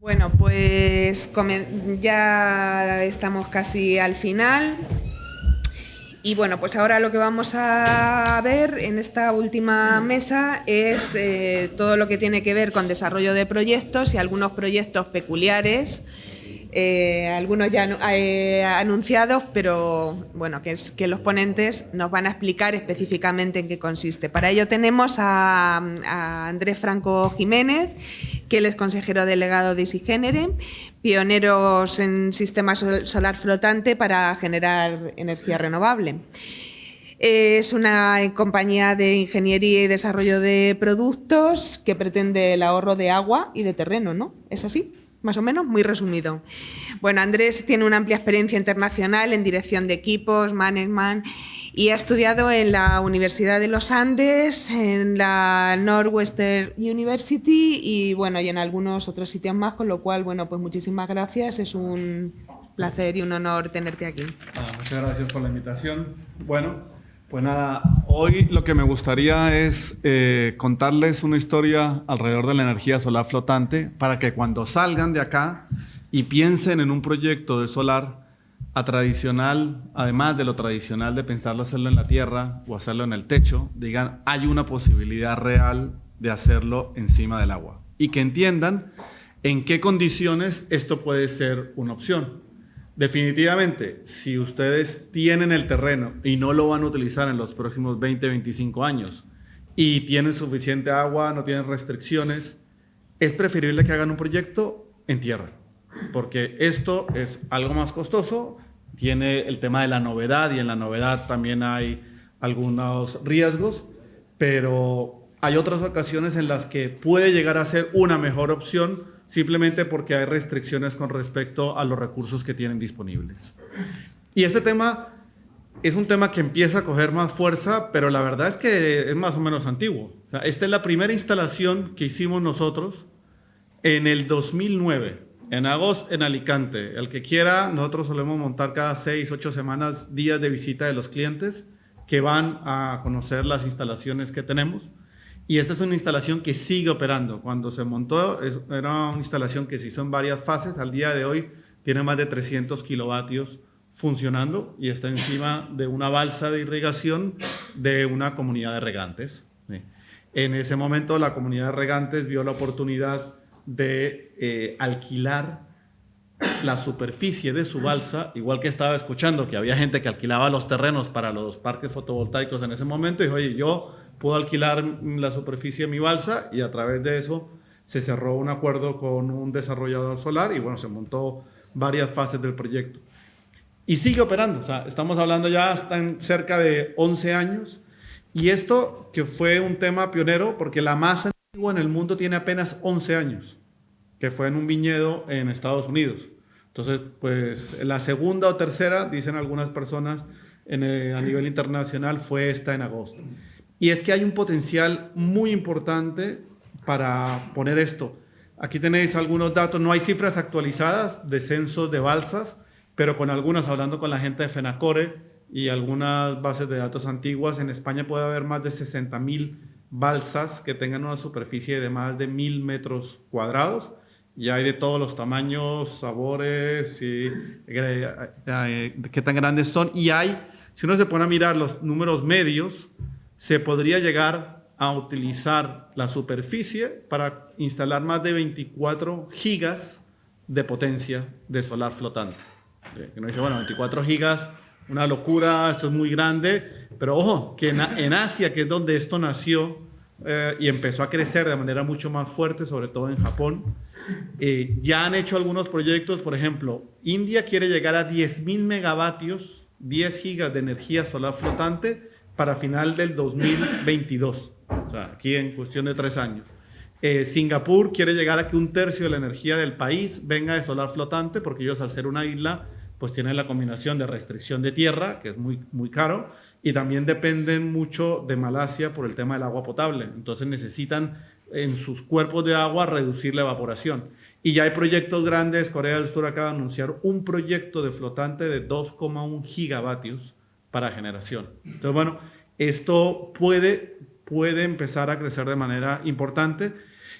Bueno, pues ya estamos casi al final. Y bueno, pues ahora lo que vamos a ver en esta última mesa es todo lo que tiene que ver con desarrollo de proyectos y algunos proyectos peculiares, algunos ya anunciados, pero bueno, que los ponentes nos van a explicar específicamente en qué consiste. Para ello tenemos a Andrés Franco Jiménez, que él es consejero delegado de Isigénere, pioneros en sistema solar flotante para generar energía renovable. Es una compañía de ingeniería y desarrollo de productos que pretende el ahorro de agua y de terreno, ¿no? ¿Es así? Más o menos, muy resumido. Bueno, Andrés tiene una amplia experiencia internacional en dirección de equipos, management, y ha estudiado en la Universidad de los Andes, en la Northwestern University y bueno, y en algunos otros sitios más, con lo cual, bueno, pues muchísimas gracias. Es un placer y un honor tenerte aquí. Muchas gracias por la invitación. Bueno, pues nada, hoy lo que me gustaría es contarles una historia alrededor de la energía solar flotante para que cuando salgan de acá y piensen en un proyecto de solar a tradicional, además de lo tradicional de pensarlo hacerlo en la tierra o hacerlo en el techo, digan, hay una posibilidad real de hacerlo encima del agua y que entiendan en qué condiciones esto puede ser una opción. Definitivamente, si ustedes tienen el terreno y no lo van a utilizar en los próximos 20, 25 años y tienen suficiente agua, no tienen restricciones, es preferible que hagan un proyecto en tierra, porque esto es algo más costoso, tiene el tema de la novedad y en la novedad también hay algunos riesgos, pero hay otras ocasiones en las que puede llegar a ser una mejor opción simplemente porque hay restricciones con respecto a los recursos que tienen disponibles. Y este tema es un tema que empieza a coger más fuerza, pero la verdad es que es más o menos antiguo. O sea, esta es la primera instalación que hicimos nosotros en el 2009, en agosto, en Alicante. El que quiera, nosotros solemos montar cada 6, 8 semanas días de visita de los clientes que van a conocer las instalaciones que tenemos. Y esta es una instalación que sigue operando. Cuando se montó, era una instalación que se hizo en varias fases. Al día de hoy tiene más de 300 kilovatios funcionando y está encima de una balsa de irrigación de una comunidad de regantes. Sí. En ese momento la comunidad de regantes vio la oportunidad de alquilar la superficie de su balsa, igual que estaba escuchando que había gente que alquilaba los terrenos para los parques fotovoltaicos en ese momento, y dijo, oye, yo puedo alquilar la superficie de mi balsa, y a través de eso se cerró un acuerdo con un desarrollador solar y bueno, se montó varias fases del proyecto. Y sigue operando, o sea, estamos hablando ya hasta en cerca de 11 años, y esto que fue un tema pionero, porque la más antigua en el mundo tiene apenas 11 años, que fue en un viñedo en Estados Unidos. Entonces, pues la segunda o tercera, dicen algunas personas a nivel internacional, fue esta en agosto. Y es que hay un potencial muy importante para poner esto. Aquí tenéis algunos datos, no hay cifras actualizadas de censos de balsas, pero con algunas, hablando con la gente de FENACORE y algunas bases de datos antiguas, en España puede haber más de 60.000 balsas que tengan una superficie de más de 1.000 metros cuadrados. Y hay de todos los tamaños, sabores y qué tan grandes son. Y hay, si uno se pone a mirar los números medios, se podría llegar a utilizar la superficie para instalar más de 24 gigas de potencia de solar flotante. Uno dice, bueno, 24 gigas, una locura, esto es muy grande, pero ojo, que en Asia, que es donde esto nació y empezó a crecer de manera mucho más fuerte, sobre todo en Japón, ya han hecho algunos proyectos. Por ejemplo, India quiere llegar a 10.000 megavatios, 10 gigas de energía solar flotante para final del 2022, o sea, aquí en cuestión de 3 años. Singapur quiere llegar a que un tercio de la energía del país venga de solar flotante, porque ellos, al ser una isla, pues tienen la combinación de restricción de tierra, que es muy, muy caro, y también dependen mucho de Malasia por el tema del agua potable. Entonces necesitan en sus cuerpos de agua reducir la evaporación. Y ya hay proyectos grandes. Corea del Sur acaba de anunciar un proyecto de flotante de 2,1 gigavatios para generación. Entonces, bueno, esto puede empezar a crecer de manera importante.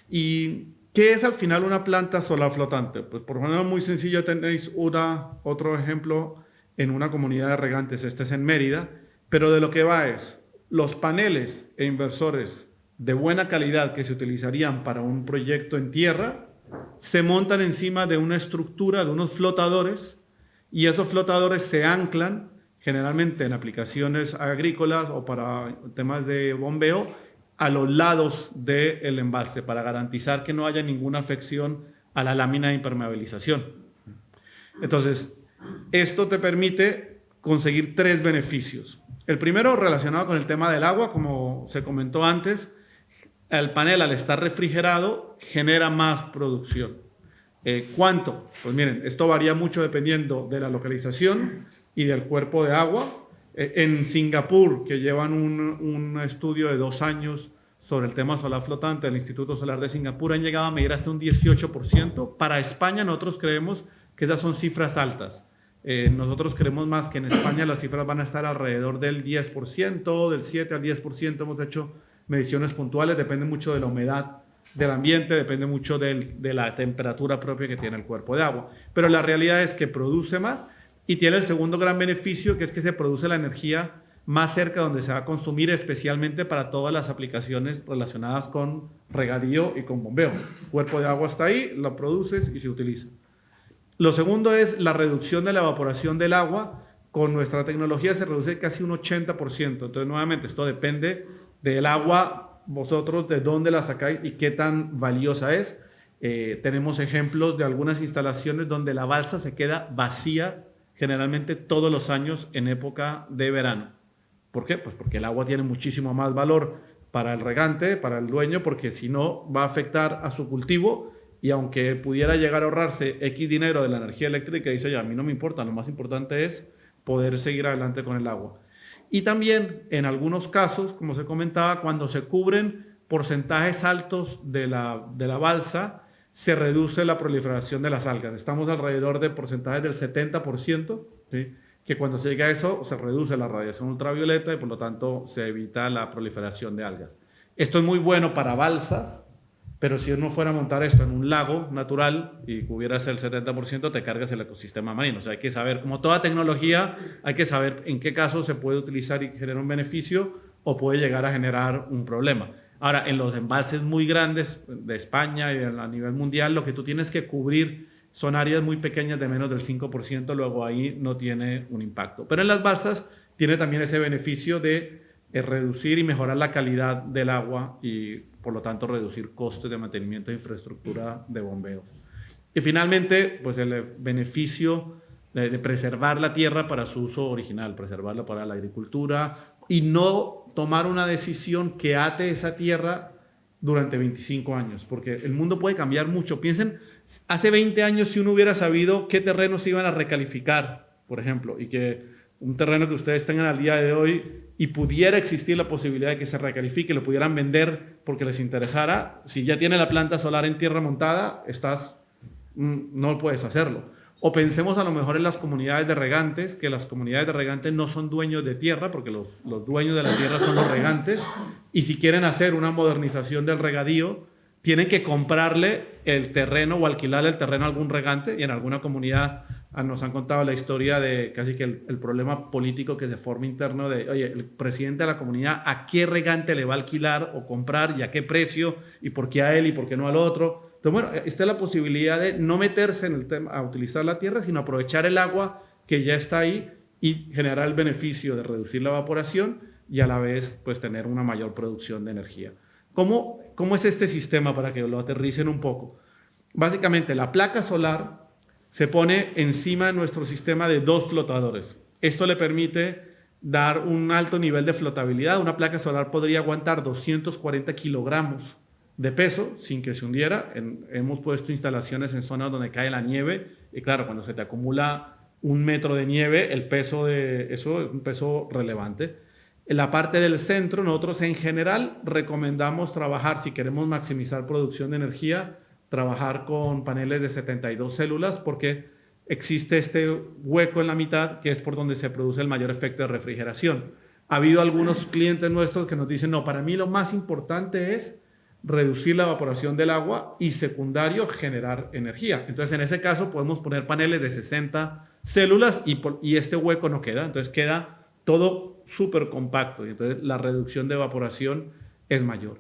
Y ¿Qué es al final una planta solar flotante? Pues por ejemplo, muy sencillo, tenéis otro ejemplo en una comunidad de regantes, este es en Mérida, pero de lo que va es los paneles e inversores de buena calidad que se utilizarían para un proyecto en tierra, se montan encima de una estructura, de unos flotadores, y esos flotadores se anclan generalmente en aplicaciones agrícolas o para temas de bombeo a los lados del embalse para garantizar que no haya ninguna afección a la lámina de impermeabilización. Entonces, esto te permite conseguir 3 beneficios. El primero relacionado con el tema del agua, como se comentó antes, el panel al estar refrigerado genera más producción. ¿Cuánto? Pues miren, esto varía mucho dependiendo de la localización y del cuerpo de agua. En Singapur, que llevan un estudio de 2 años sobre el tema solar flotante del Instituto Solar de Singapur, han llegado a medir hasta un 18%. Para España nosotros creemos que esas son cifras altas. Nosotros creemos más que en España las cifras van a estar alrededor del 10%, del 7 al 10%. Hemos hecho mediciones puntuales, depende mucho de la humedad del ambiente, depende mucho de la temperatura propia que tiene el cuerpo de agua. Pero la realidad es que produce más y tiene el segundo gran beneficio, que es que se produce la energía más cerca donde se va a consumir, especialmente para todas las aplicaciones relacionadas con regadío y con bombeo. El cuerpo de agua está ahí, lo produces y se utiliza. Lo segundo es la reducción de la evaporación del agua. Con nuestra tecnología se reduce casi un 80%. Entonces, nuevamente, esto depende del agua, vosotros de dónde la sacáis y qué tan valiosa es. Tenemos ejemplos de algunas instalaciones donde la balsa se queda vacía generalmente todos los años en época de verano. ¿Por qué? Pues porque el agua tiene muchísimo más valor para el regante, para el dueño, porque si no va a afectar a su cultivo y aunque pudiera llegar a ahorrarse X dinero de la energía eléctrica, dice ya, a mí no me importa, lo más importante es poder seguir adelante con el agua. Y también en algunos casos, como se comentaba, cuando se cubren porcentajes altos de la balsa, se reduce la proliferación de las algas. Estamos alrededor de porcentajes del 70%, ¿sí? Que cuando se llega a eso se reduce la radiación ultravioleta y por lo tanto se evita la proliferación de algas. Esto es muy bueno para balsas, pero si uno fuera a montar esto en un lago natural y cubieras el 70%, te cargas el ecosistema marino. O sea, hay que saber, como toda tecnología, hay que saber en qué caso se puede utilizar y generar un beneficio o puede llegar a generar un problema. Ahora, en los embalses muy grandes de España y a nivel mundial, lo que tú tienes que cubrir son áreas muy pequeñas de menos del 5%, luego ahí no tiene un impacto. Pero en las balsas tiene también ese beneficio de reducir y mejorar la calidad del agua y por lo tanto reducir costes de mantenimiento de infraestructura de bombeo. Y finalmente, pues el beneficio de preservar la tierra para su uso original, preservarla para la agricultura y no tomar una decisión que ate esa tierra durante 25 años, porque el mundo puede cambiar mucho. Piensen, hace 20 años si uno hubiera sabido qué terrenos se iban a recalificar, por ejemplo, y que un terreno que ustedes tengan al día de hoy y pudiera existir la posibilidad de que se recalifique, lo pudieran vender porque les interesara, si ya tiene la planta solar en tierra montada, no puedes hacerlo. O pensemos a lo mejor en las comunidades de regantes, que las comunidades de regantes no son dueños de tierra, porque los dueños de la tierra son los regantes, y si quieren hacer una modernización del regadío, tienen que comprarle el terreno o alquilarle el terreno a algún regante, y en alguna comunidad nos han contado la historia de casi que el problema político que se forma interno de, oye, el presidente de la comunidad, ¿a qué regante le va a alquilar o comprar y a qué precio y por qué a él y por qué no al otro? Entonces, bueno, esta es la posibilidad de no meterse en el tema a utilizar la tierra, sino aprovechar el agua que ya está ahí y generar el beneficio de reducir la evaporación y a la vez pues tener una mayor producción de energía. ¿Cómo es este sistema para que lo aterricen un poco? Básicamente la placa solar se pone encima de nuestro sistema de 2 flotadores. Esto le permite dar un alto nivel de flotabilidad. Una placa solar podría aguantar 240 kilogramos de peso sin que se hundiera. Hemos puesto instalaciones en zonas donde cae la nieve y claro, cuando se te acumula 1 metro de nieve, el peso de eso es un peso relevante. En la parte del centro, nosotros en general recomendamos trabajar, si queremos maximizar producción de energía, trabajar con paneles de 72 células porque existe este hueco en la mitad que es por donde se produce el mayor efecto de refrigeración. Ha habido algunos clientes nuestros que nos dicen, no, para mí lo más importante es reducir la evaporación del agua y secundario, generar energía. Entonces, en ese caso, podemos poner paneles de 60 células y este hueco no queda. Entonces, queda todo súper compacto y entonces la reducción de evaporación es mayor.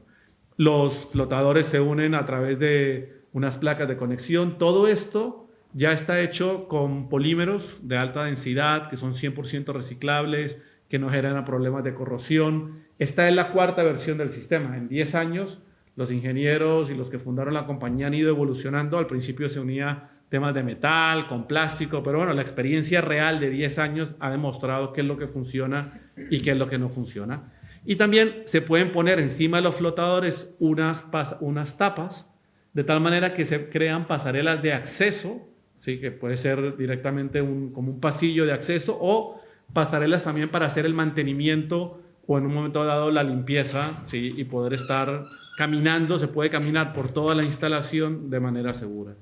Los flotadores se unen a través de unas placas de conexión. Todo esto ya está hecho con polímeros de alta densidad que son 100% reciclables, que no generan problemas de corrosión. Esta es la cuarta versión del sistema. En 10 años, los ingenieros y los que fundaron la compañía han ido evolucionando. Al principio se unía temas de metal, con plástico, pero bueno, la experiencia real de 10 años ha demostrado qué es lo que funciona y qué es lo que no funciona. Y también se pueden poner encima de los flotadores unas tapas, de tal manera que se crean pasarelas de acceso, ¿sí? Que puede ser directamente como un pasillo de acceso, o pasarelas también para hacer el mantenimiento o en un momento dado la limpieza, ¿sí? Y poder estar caminando, se puede caminar por toda la instalación de manera segura.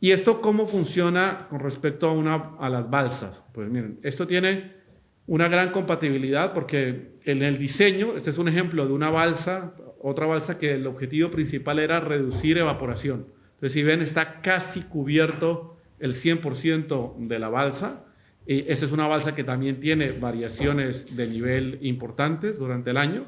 ¿Y esto cómo funciona con respecto a las balsas? Pues miren, esto tiene una gran compatibilidad porque en el diseño, este es un ejemplo de una balsa, otra balsa que el objetivo principal era reducir evaporación. Entonces, si ven, está casi cubierto el 100% de la balsa. Esa es una balsa que también tiene variaciones de nivel importantes durante el año,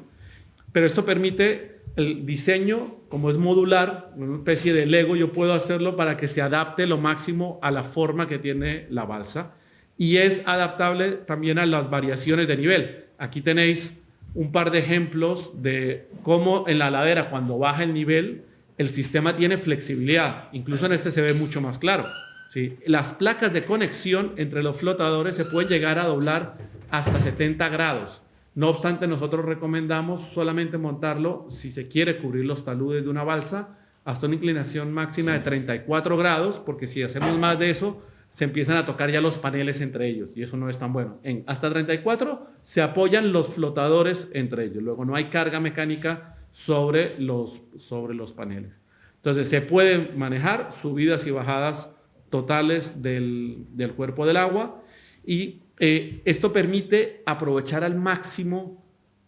pero esto permite el diseño, como es modular, una especie de Lego, yo puedo hacerlo para que se adapte lo máximo a la forma que tiene la balsa y es adaptable también a las variaciones de nivel. Aquí tenéis un par de ejemplos de cómo en la ladera, cuando baja el nivel, el sistema tiene flexibilidad. Incluso en este se ve mucho más claro. ¿Sí? Las placas de conexión entre los flotadores se pueden llegar a doblar hasta 70 grados. No obstante, nosotros recomendamos solamente montarlo si se quiere cubrir los taludes de una balsa hasta una inclinación máxima de 34 grados, porque si hacemos más de eso, se empiezan a tocar ya los paneles entre ellos y eso no es tan bueno. Hasta 34 se apoyan los flotadores entre ellos. Luego no hay carga mecánica sobre los paneles. Entonces se pueden manejar subidas y bajadas totales del cuerpo del agua y esto permite aprovechar al máximo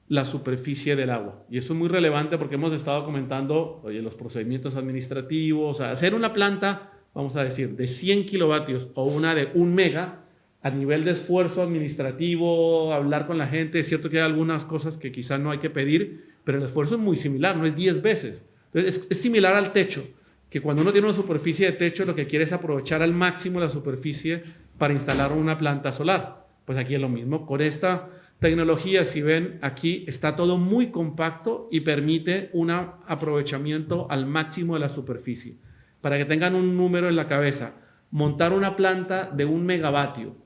la superficie del agua. Y esto es muy relevante porque hemos estado comentando los procedimientos administrativos, o sea, hacer una planta, vamos a decir, de 100 kilovatios o una de 1 mega, a nivel de esfuerzo administrativo, hablar con la gente, es cierto que hay algunas cosas que quizás no hay que pedir, pero el esfuerzo es muy similar, no es 10 veces. Entonces, es similar al techo, que cuando uno tiene una superficie de techo, lo que quiere es aprovechar al máximo la superficie para instalar una planta solar. Pues aquí es lo mismo. Con esta tecnología, si ven, aquí está todo muy compacto y permite un aprovechamiento al máximo de la superficie. Para que tengan un número en la cabeza, montar una planta de 1 megavatio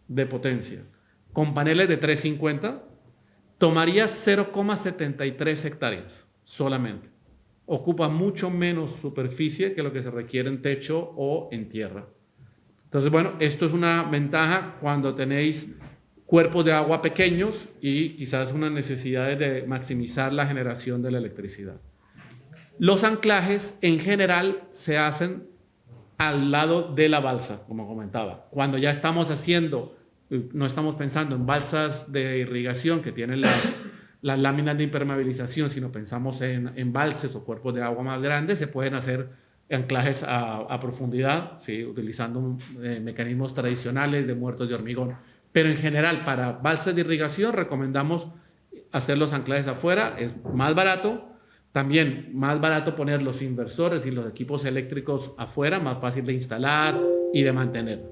de potencia con paneles de 350 tomaría 0,73 hectáreas solamente. Ocupa mucho menos superficie que lo que se requiere en techo o en tierra. Entonces, bueno, esto es una ventaja cuando tenéis cuerpos de agua pequeños y quizás unas necesidades de maximizar la generación de la electricidad. Los anclajes en general se hacen al lado de la balsa, como comentaba. Cuando ya estamos haciendo, no estamos pensando en balsas de irrigación que tienen las láminas de impermeabilización, sino pensamos en embalses o cuerpos de agua más grandes, se pueden hacer anclajes a profundidad, ¿sí? Utilizando mecanismos tradicionales de muertos de hormigón. Pero en general, para balsas de irrigación, recomendamos hacer los anclajes afuera, es más barato. También más barato poner los inversores y los equipos eléctricos afuera, más fácil de instalar y de mantener.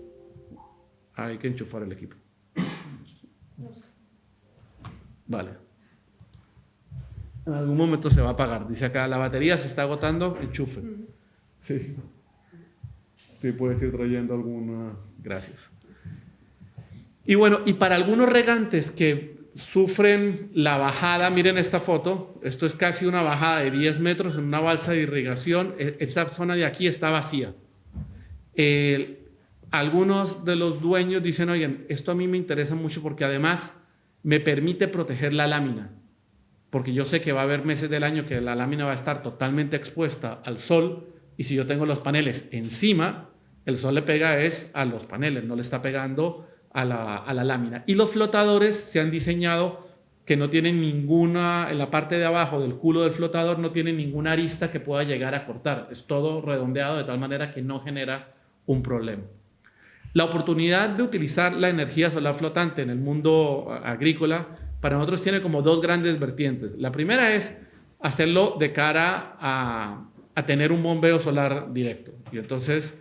Hay que enchufar el equipo. Vale. En algún momento se va a apagar. Dice acá, la batería se está agotando, enchufe. Sí. Sí, puedes ir trayendo alguna. Gracias. Y bueno, y para algunos regantes que sufren la bajada, miren esta foto, esto es casi una bajada de 10 metros en una balsa de irrigación, esta zona de aquí está vacía. Algunos de los dueños dicen, oigan, esto a mí me interesa mucho porque además me permite proteger la lámina, porque yo sé que va a haber meses del año que la lámina va a estar totalmente expuesta al sol y si yo tengo los paneles encima, el sol le pega a los paneles, no le está pegando a la lámina. Y los flotadores se han diseñado que no tienen ninguna, en la parte de abajo del culo del flotador no tiene ninguna arista que pueda llegar a cortar. Es todo redondeado de tal manera que no genera un problema. La oportunidad de utilizar la energía solar flotante en el mundo agrícola para nosotros tiene como dos grandes vertientes. La primera es hacerlo de cara a tener un bombeo solar directo. Y entonces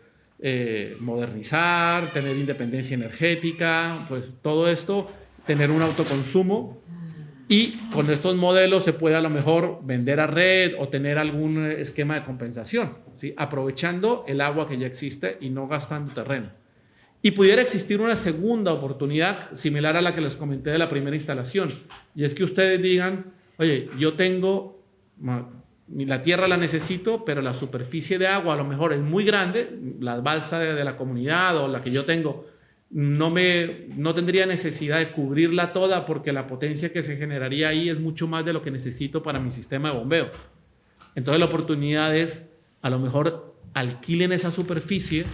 modernizar, tener independencia energética, pues todo esto, tener un autoconsumo. Y con estos modelos se puede a lo mejor vender a red o tener algún esquema de compensación, ¿sí? Aprovechando el agua que ya existe y no gastando terreno. Y pudiera existir una segunda oportunidad similar a la que les comenté de la primera instalación. Y es que ustedes digan, oye, yo tengo, la tierra la necesito, pero la superficie de agua a lo mejor es muy grande, la balsa de la comunidad o la que yo tengo, no tendría necesidad de cubrirla toda porque la potencia que se generaría ahí es mucho más de lo que necesito para mi sistema de bombeo. Entonces la oportunidad es, a lo mejor alquilen esa superficie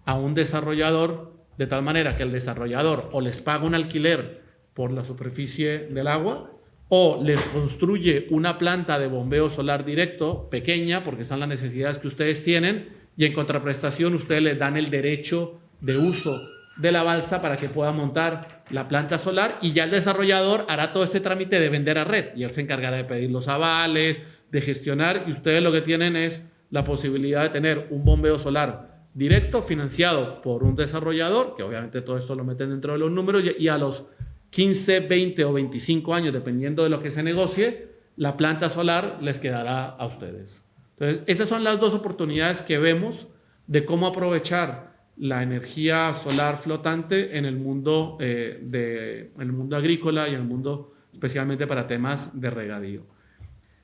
a un desarrollador de tal manera que el desarrollador o les paga un alquiler por la superficie del agua o les construye una planta de bombeo solar directo pequeña porque son las necesidades que ustedes tienen y en contraprestación ustedes les dan el derecho de uso de la balsa para que pueda montar la planta solar y ya el desarrollador hará todo este trámite de vender a red y él se encargará de pedir los avales, de gestionar y ustedes lo que tienen es la posibilidad de tener un bombeo solar directo financiado por un desarrollador, que obviamente todo esto lo meten dentro de los números y a los 15, 20 o 25 años, dependiendo de lo que se negocie, la planta solar les quedará a ustedes. Entonces, esas son las dos oportunidades que vemos de cómo aprovechar la energía solar flotante en el mundo, en el mundo agrícola y en el mundo especialmente para temas de regadío.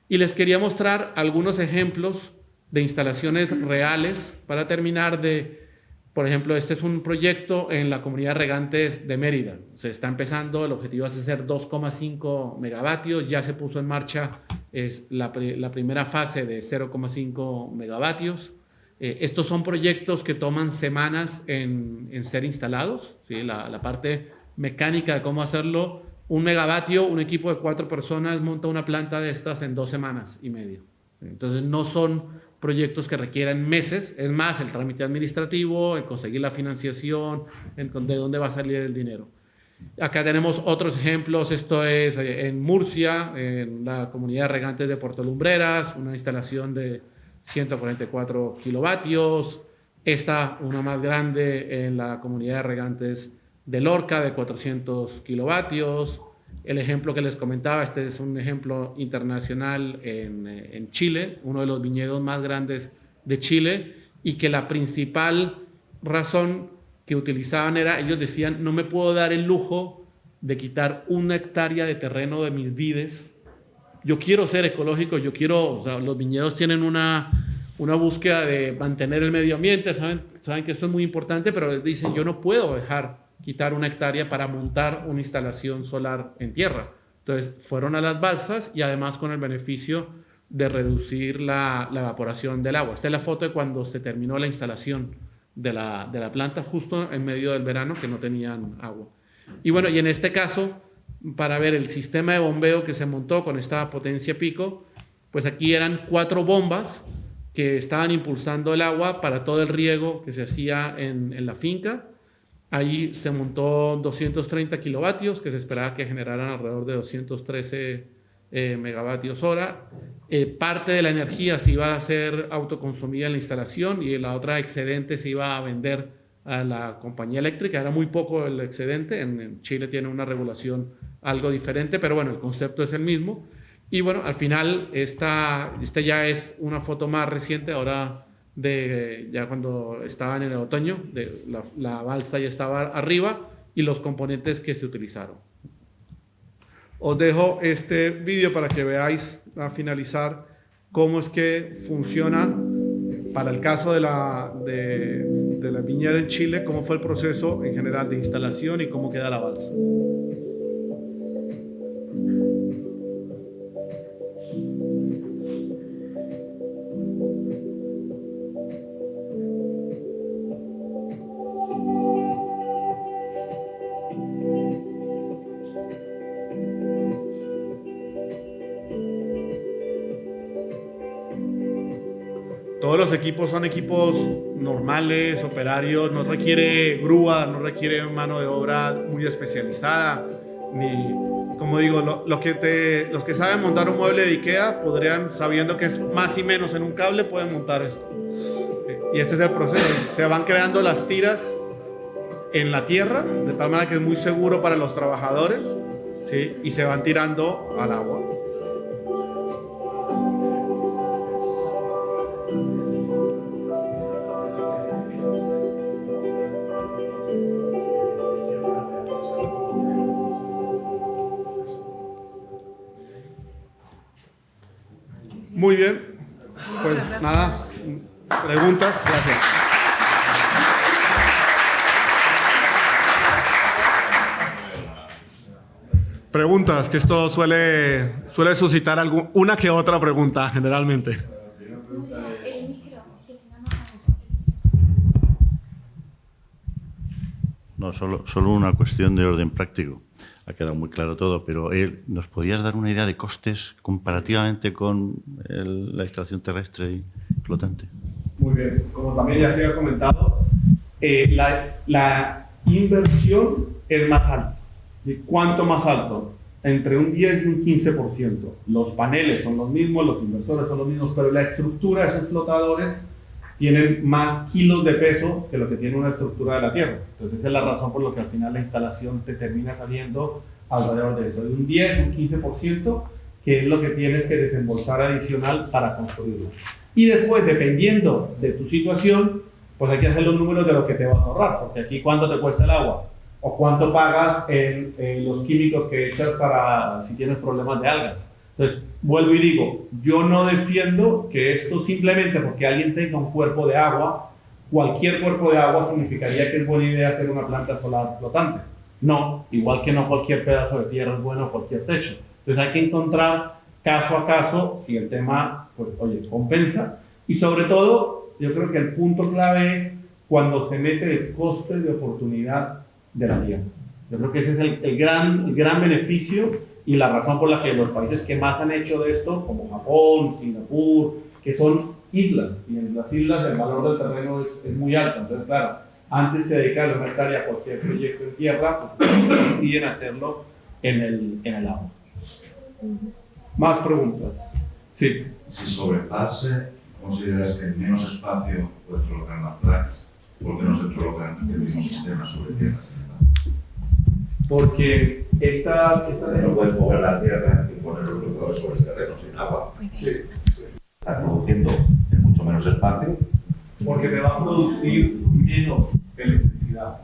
Y les quería mostrar algunos ejemplos de instalaciones reales para terminar por ejemplo, este es un proyecto en la comunidad de regantes de Mérida. Se está empezando, el objetivo es hacer 2,5 megavatios, ya se puso en marcha la primera fase de 0,5 megavatios. Estos son proyectos que toman semanas en ser instalados, ¿sí? La parte mecánica de cómo hacerlo, 1 megavatio, un equipo de 4 personas monta una planta de estas en 2 semanas y media. Entonces no son proyectos que requieran meses, es más el trámite administrativo, el conseguir la financiación, de dónde va a salir el dinero. Acá tenemos otros ejemplos, esto es en Murcia, en la comunidad de regantes de Puerto Lumbreras, una instalación de 144 kilovatios, esta una más grande en la comunidad de regantes de Lorca de 400 kilovatios. El ejemplo que les comentaba, este es un ejemplo internacional en Chile, uno de los viñedos más grandes de Chile, y que la principal razón que utilizaban era, ellos decían, no me puedo dar el lujo de quitar 1 hectárea de terreno de mis vides. Yo quiero ser ecológico, o sea, los viñedos tienen una búsqueda de mantener el medio ambiente, saben que esto es muy importante, pero dicen, yo no puedo quitar 1 hectárea para montar una instalación solar en tierra. Entonces fueron a las balsas y además con el beneficio de reducir la evaporación del agua. Esta es la foto de cuando se terminó la instalación de la planta justo en medio del verano que no tenían agua. Y bueno, y en este caso, para ver el sistema de bombeo que se montó con esta potencia pico, pues aquí eran 4 bombas que estaban impulsando el agua para todo el riego que se hacía en la finca. Ahí se montó 230 kilovatios que se esperaba que generaran alrededor de 213 megavatios hora. Parte de la energía se iba a ser autoconsumida en la instalación y la otra excedente se iba a vender a la compañía eléctrica. Era muy poco el excedente. En Chile tiene una regulación algo diferente, pero bueno, el concepto es el mismo. Y bueno, al final esta ya es una foto más reciente, ahora ya cuando estaban en el otoño, la balsa ya estaba arriba y los componentes que se utilizaron. Os dejo este vídeo para que veáis, a finalizar, cómo es que funciona para el caso de la viña en Chile, cómo fue el proceso en general de instalación y cómo queda la balsa. equipos son equipos normales, operarios, no requiere grúa, no requiere mano de obra muy especializada, ni, como digo, los que saben montar un mueble de IKEA podrían, sabiendo que es más y menos en un cable, pueden montar esto. Y este es el proceso, se van creando las tiras en la tierra, de tal manera que es muy seguro para los trabajadores, ¿sí? Y se van tirando al agua. Muy bien, pues nada, preguntas, gracias. Preguntas, que esto suele suscitar una que otra pregunta generalmente. No, solo una cuestión de orden práctico. Ha quedado muy claro todo, pero ¿nos podías dar una idea de costes comparativamente con la instalación terrestre y flotante? Muy bien, como también ya se había comentado, la inversión es más alta. ¿Y cuánto más alto? Entre un 10 y un 15%. Los paneles son los mismos, los inversores son los mismos, pero la estructura de esos flotadores tienen más kilos de peso que lo que tiene una estructura de la Tierra. Entonces esa es la razón por la que al final la instalación te termina saliendo alrededor de eso, de un 10, un 15%, que es lo que tienes que desembolsar adicional para construirlo. Y después, dependiendo de tu situación, pues hay que hacer los números de lo que te vas a ahorrar, porque aquí cuánto te cuesta el agua, o cuánto pagas en los químicos que echas para si tienes problemas de algas. Entonces, vuelvo y digo, yo no defiendo que esto simplemente porque alguien tenga un cuerpo de agua, cualquier cuerpo de agua significaría que es buena idea hacer una planta solar flotante. No, igual que no cualquier pedazo de tierra es bueno o cualquier techo. Entonces hay que encontrar caso a caso si el tema, pues, oye, compensa. Y sobre todo, yo creo que el punto clave es cuando se mete el coste de oportunidad de la tierra. Yo creo que ese es el gran beneficio y la razón por la que los países que más han hecho de esto, como Japón, Singapur, que son islas, y en las islas el valor del terreno es muy alto. Entonces, claro, antes que dedicarle una hectárea a cualquier proyecto en tierra, pues deciden hacerlo en el agua. Más preguntas. Sí. Si sobre parse consideras que en menos espacio puedes colocar más placas, ¿por qué no se colocan el mismo sistema sobre tierra? Porque esta No puedes mover la tierra y poner los flotadores sobre el terreno sin agua. sí, Está produciendo en mucho menos espacio porque te va a producir menos electricidad.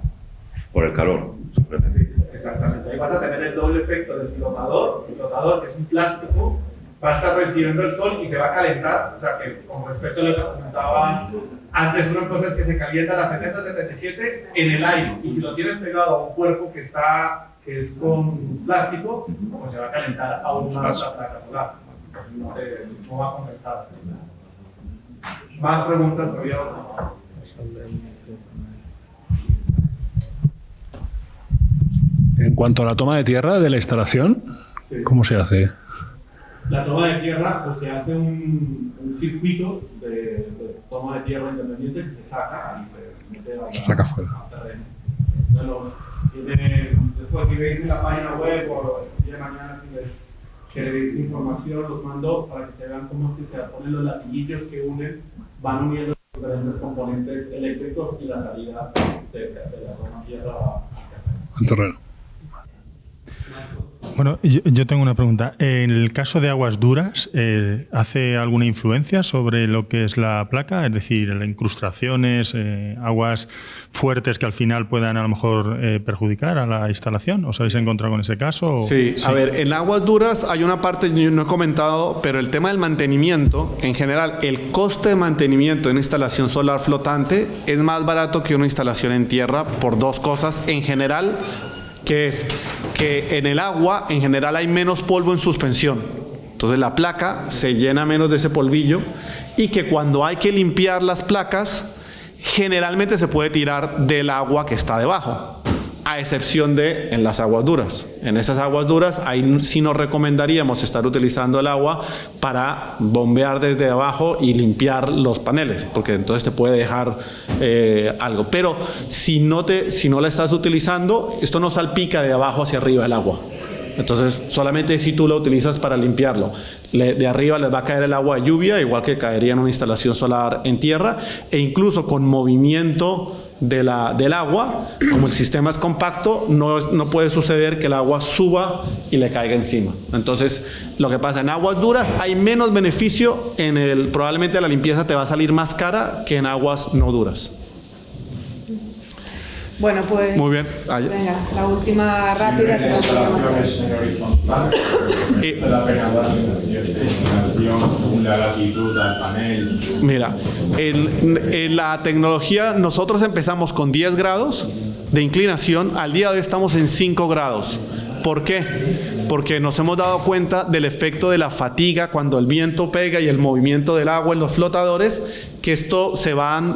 por el calor, simplemente. Sí, exactamente. Ahí vas a tener el doble efecto del flotador. El flotador, que es un plástico, va a estar recibiendo el sol y se va a calentar. O sea que, con respecto a lo que comentaba antes, una cosa es que se calienta a las 70-77 en el aire. Y si lo tienes pegado a un cuerpo que es con plástico, pues se va a calentar aún más la placa solar. No va a compensar. ¿Más preguntas todavía? En cuanto a la toma de tierra de la instalación, Sí. ¿cómo se hace? La toma de tierra, pues se hace un circuito de toma de tierra independiente que se saca y se mete Se saca fuera. al terreno. Bueno, después si veis en la página web o el día de mañana si queréis información, los mando para que se vean cómo es que se ponen los latiguillos que van uniendo los diferentes componentes eléctricos y la salida de la toma de tierra Al terreno. Bueno, yo tengo una pregunta. En el caso de aguas duras, ¿hace alguna influencia sobre lo que es la placa? Es decir, incrustaciones, aguas fuertes que al final puedan a lo mejor perjudicar a la instalación. ¿Os habéis encontrado con ese caso? Sí, a ver, en aguas duras hay una parte, yo no he comentado, pero el tema del mantenimiento, en general, el coste de mantenimiento de una instalación solar flotante es más barato que una instalación en tierra por dos cosas. En general, que es que en el agua, en general, hay menos polvo en suspensión. Entonces la placa se llena menos de ese polvillo y que cuando hay que limpiar las placas, generalmente se puede tirar del agua que está debajo. a excepción de en las aguas duras. En esas aguas duras, ahí sí nos recomendaríamos estar utilizando el agua para bombear desde abajo y limpiar los paneles, porque entonces te puede dejar algo. Pero si no la estás utilizando, esto no salpica de abajo hacia arriba el agua. Entonces, solamente si tú lo utilizas para limpiarlo. De arriba les va a caer el agua de lluvia, igual que caería en una instalación solar en tierra, e incluso con movimiento del agua, como el sistema es compacto, no puede suceder que el agua suba y le caiga encima. Entonces, lo que pasa en aguas duras, hay menos beneficio, probablemente la limpieza te va a salir más cara que en aguas no duras. Bueno, pues muy bien. Venga, la última rápida. La instalación es en horizontal, la penadora según la latitud del panel. Mira, en la tecnología nosotros empezamos con 10 grados de inclinación, al día de hoy estamos en 5 grados. ¿Por qué? Porque nos hemos dado cuenta del efecto de la fatiga cuando el viento pega y el movimiento del agua en los flotadores, que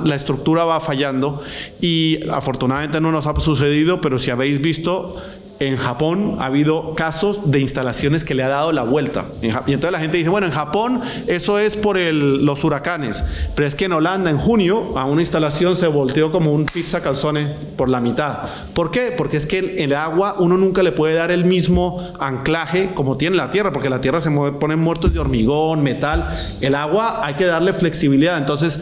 la estructura va fallando, y afortunadamente no nos ha sucedido, pero si habéis visto, en Japón ha habido casos de instalaciones que le ha dado la vuelta. Y entonces la gente dice, bueno, en Japón eso es por los huracanes. Pero es que en Holanda, en junio, a una instalación se volteó como un pizza calzone por la mitad. ¿Por qué? Porque es que el agua uno nunca le puede dar el mismo anclaje como tiene la tierra, porque la tierra se ponen muertos de hormigón, metal. El agua hay que darle flexibilidad. Entonces,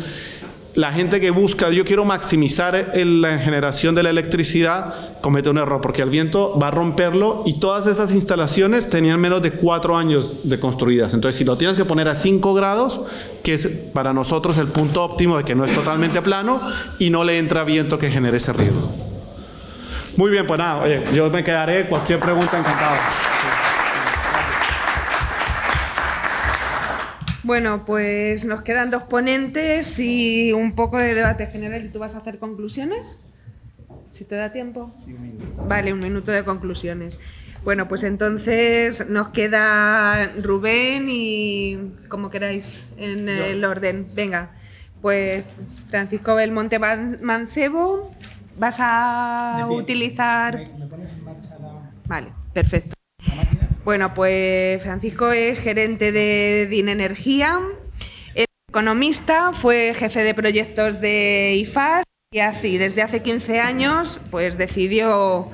la gente que busca, yo quiero maximizar la generación de la electricidad, comete un error, porque el viento va a romperlo, y todas esas instalaciones tenían menos de 4 años de construidas. Entonces, si lo tienes que poner a 5 grados, que es para nosotros el punto óptimo de que no es totalmente plano y no le entra viento que genere ese riesgo. Muy bien, pues nada, oye, yo me quedaré, cualquier pregunta, encantado. Bueno, pues nos quedan 2 ponentes y un poco de debate general. ¿Y tú vas a hacer conclusiones? ¿Si te da tiempo? Sí, 1 minuto. Vale, 1 minuto de conclusiones. Bueno, pues entonces nos queda Rubén y como queráis en el orden. Venga, pues Francisco Belmonte Mancebo, vas a utilizar... ¿Me pones en marcha la... Vale, perfecto. Bueno, pues Francisco es gerente de DIN Energía, es economista, fue jefe de proyectos de IFAS y desde hace 15 años pues decidió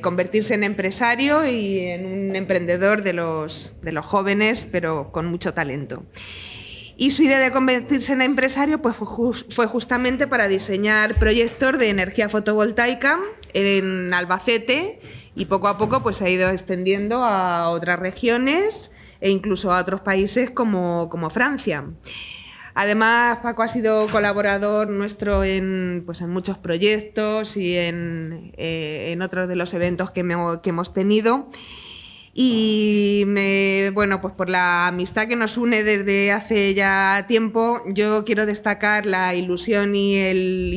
convertirse en empresario y en un emprendedor de los jóvenes, pero con mucho talento. Y su idea de convertirse en empresario pues, fue justamente para diseñar proyectos de energía fotovoltaica en Albacete, y poco a poco pues, se ha ido extendiendo a otras regiones e incluso a otros países como Francia. Además, Paco ha sido colaborador nuestro en muchos proyectos y en otros de los eventos que hemos tenido. Y bueno, pues por la amistad que nos une desde hace ya tiempo, yo quiero destacar la ilusión y el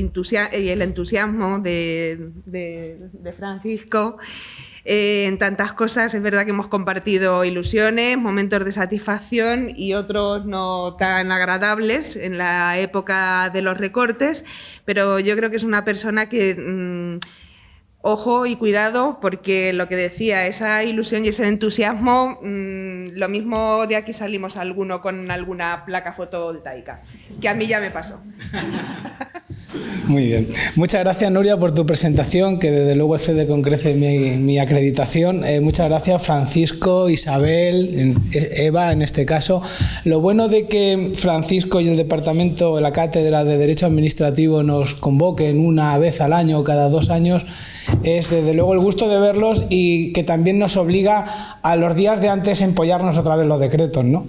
entusiasmo de Francisco en tantas cosas. Es verdad que hemos compartido ilusiones, momentos de satisfacción y otros no tan agradables en la época de los recortes, pero yo creo que es una persona que... Ojo y cuidado, porque lo que decía, esa ilusión y ese entusiasmo, lo mismo de aquí salimos alguno con alguna placa fotovoltaica, que a mí ya me pasó. Muy bien. Muchas gracias, Nuria, por tu presentación, que desde luego excede con creces mi acreditación. Muchas gracias, Francisco, Isabel, Eva, en este caso. Lo bueno de que Francisco y el departamento, la cátedra de Derecho Administrativo nos convoquen una vez al año o cada 2 años es desde luego el gusto de verlos, y que también nos obliga a los días de antes empollarnos otra vez los decretos, ¿no?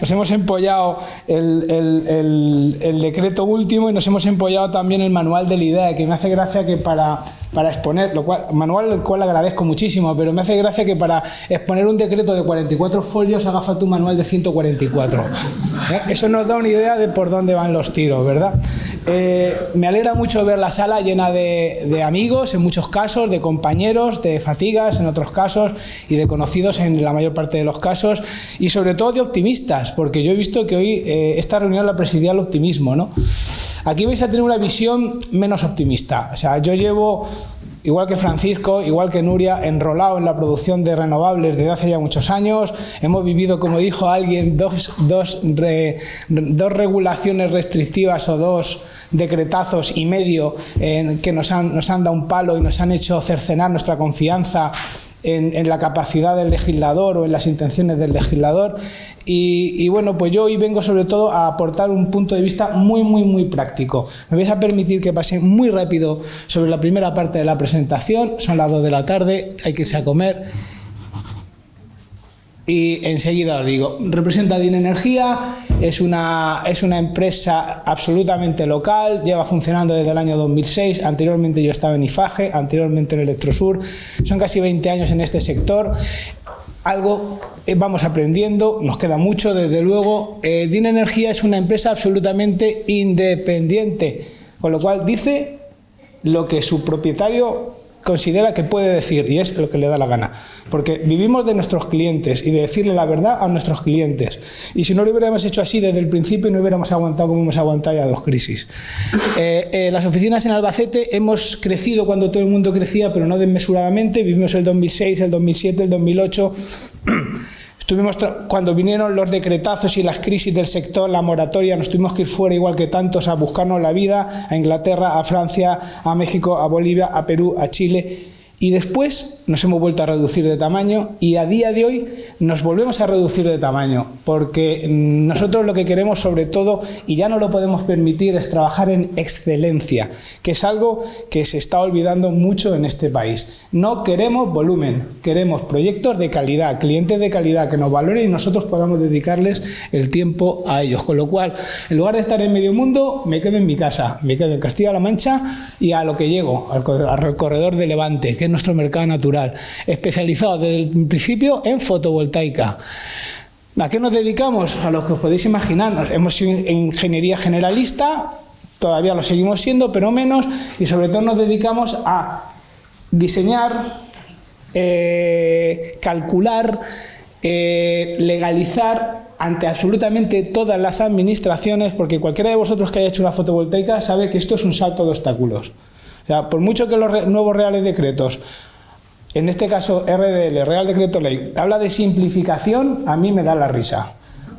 Nos hemos empollado el decreto último y nos hemos empollado también el manual del IDEA, que me hace gracia que para exponer, manual el cual agradezco muchísimo, pero me hace gracia que para exponer un decreto de 44 folios haga falta un manual de 144. Eso nos da una idea de por dónde van los tiros, ¿verdad? Me alegra mucho ver la sala llena de amigos, en muchos casos, de compañeros, de fatigas en otros casos y de conocidos en la mayor parte de los casos, y sobre todo de optimistas, porque yo he visto que hoy esta reunión la presidía el optimismo, ¿no? Aquí vais a tener una visión menos optimista. O sea, yo llevo, igual que Francisco, igual que Nuria, enrolado en la producción de renovables desde hace ya muchos años. Hemos vivido, como dijo alguien, dos regulaciones restrictivas o 2 decretazos y medio que nos han dado un palo y nos han hecho cercenar nuestra confianza en la capacidad del legislador o en las intenciones del legislador. Y bueno, pues yo hoy vengo sobre todo a aportar un punto de vista muy práctico. Me vais a permitir que pase muy rápido sobre la primera parte de la presentación. Son las 2 de la tarde, hay que irse a comer. Y enseguida os digo, representa DIN Energía, es una empresa absolutamente local, lleva funcionando desde el año 2006, anteriormente yo estaba en IFAGE, anteriormente en Electrosur, son casi 20 años en este sector. Algo vamos aprendiendo, nos queda mucho, desde luego. DIN Energía es una empresa absolutamente independiente, con lo cual dice lo que su propietario considera que puede decir, y es lo que le da la gana, porque vivimos de nuestros clientes y de decirle la verdad a nuestros clientes, y si no lo hubiéramos hecho así desde el principio no hubiéramos aguantado como hemos aguantado ya 2 crisis. Las oficinas en Albacete hemos crecido cuando todo el mundo crecía, pero no desmesuradamente. Vivimos el 2006, el 2007, el 2008. Cuando vinieron los decretazos y las crisis del sector, la moratoria, nos tuvimos que ir fuera igual que tantos a buscarnos la vida, a Inglaterra, a Francia, a México, a Bolivia, a Perú, a Chile. Y después nos hemos vuelto a reducir de tamaño y a día de hoy nos volvemos a reducir de tamaño, porque nosotros lo que queremos sobre todo, y ya no lo podemos permitir, es trabajar en excelencia, que es algo que se está olvidando mucho en este país. No queremos volumen, queremos proyectos de calidad, clientes de calidad que nos valoren y nosotros podamos dedicarles el tiempo a ellos. Con lo cual, en lugar de estar en medio mundo, me quedo en mi casa, me quedo en Castilla-La Mancha y a lo que llego, al corredor de Levante, que es nuestro mercado natural, especializado desde el principio en fotovoltaica. ¿A qué nos dedicamos? A lo que os podéis imaginar. Hemos sido ingeniería generalista, todavía lo seguimos siendo, pero menos, y sobre todo nos dedicamos a diseñar, calcular, legalizar ante absolutamente todas las administraciones, porque cualquiera de vosotros que haya hecho una fotovoltaica sabe que esto es un salto de obstáculos. O sea, por mucho que los nuevos reales decretos, en este caso RDL, Real Decreto Ley, habla de simplificación, a mí me da la risa.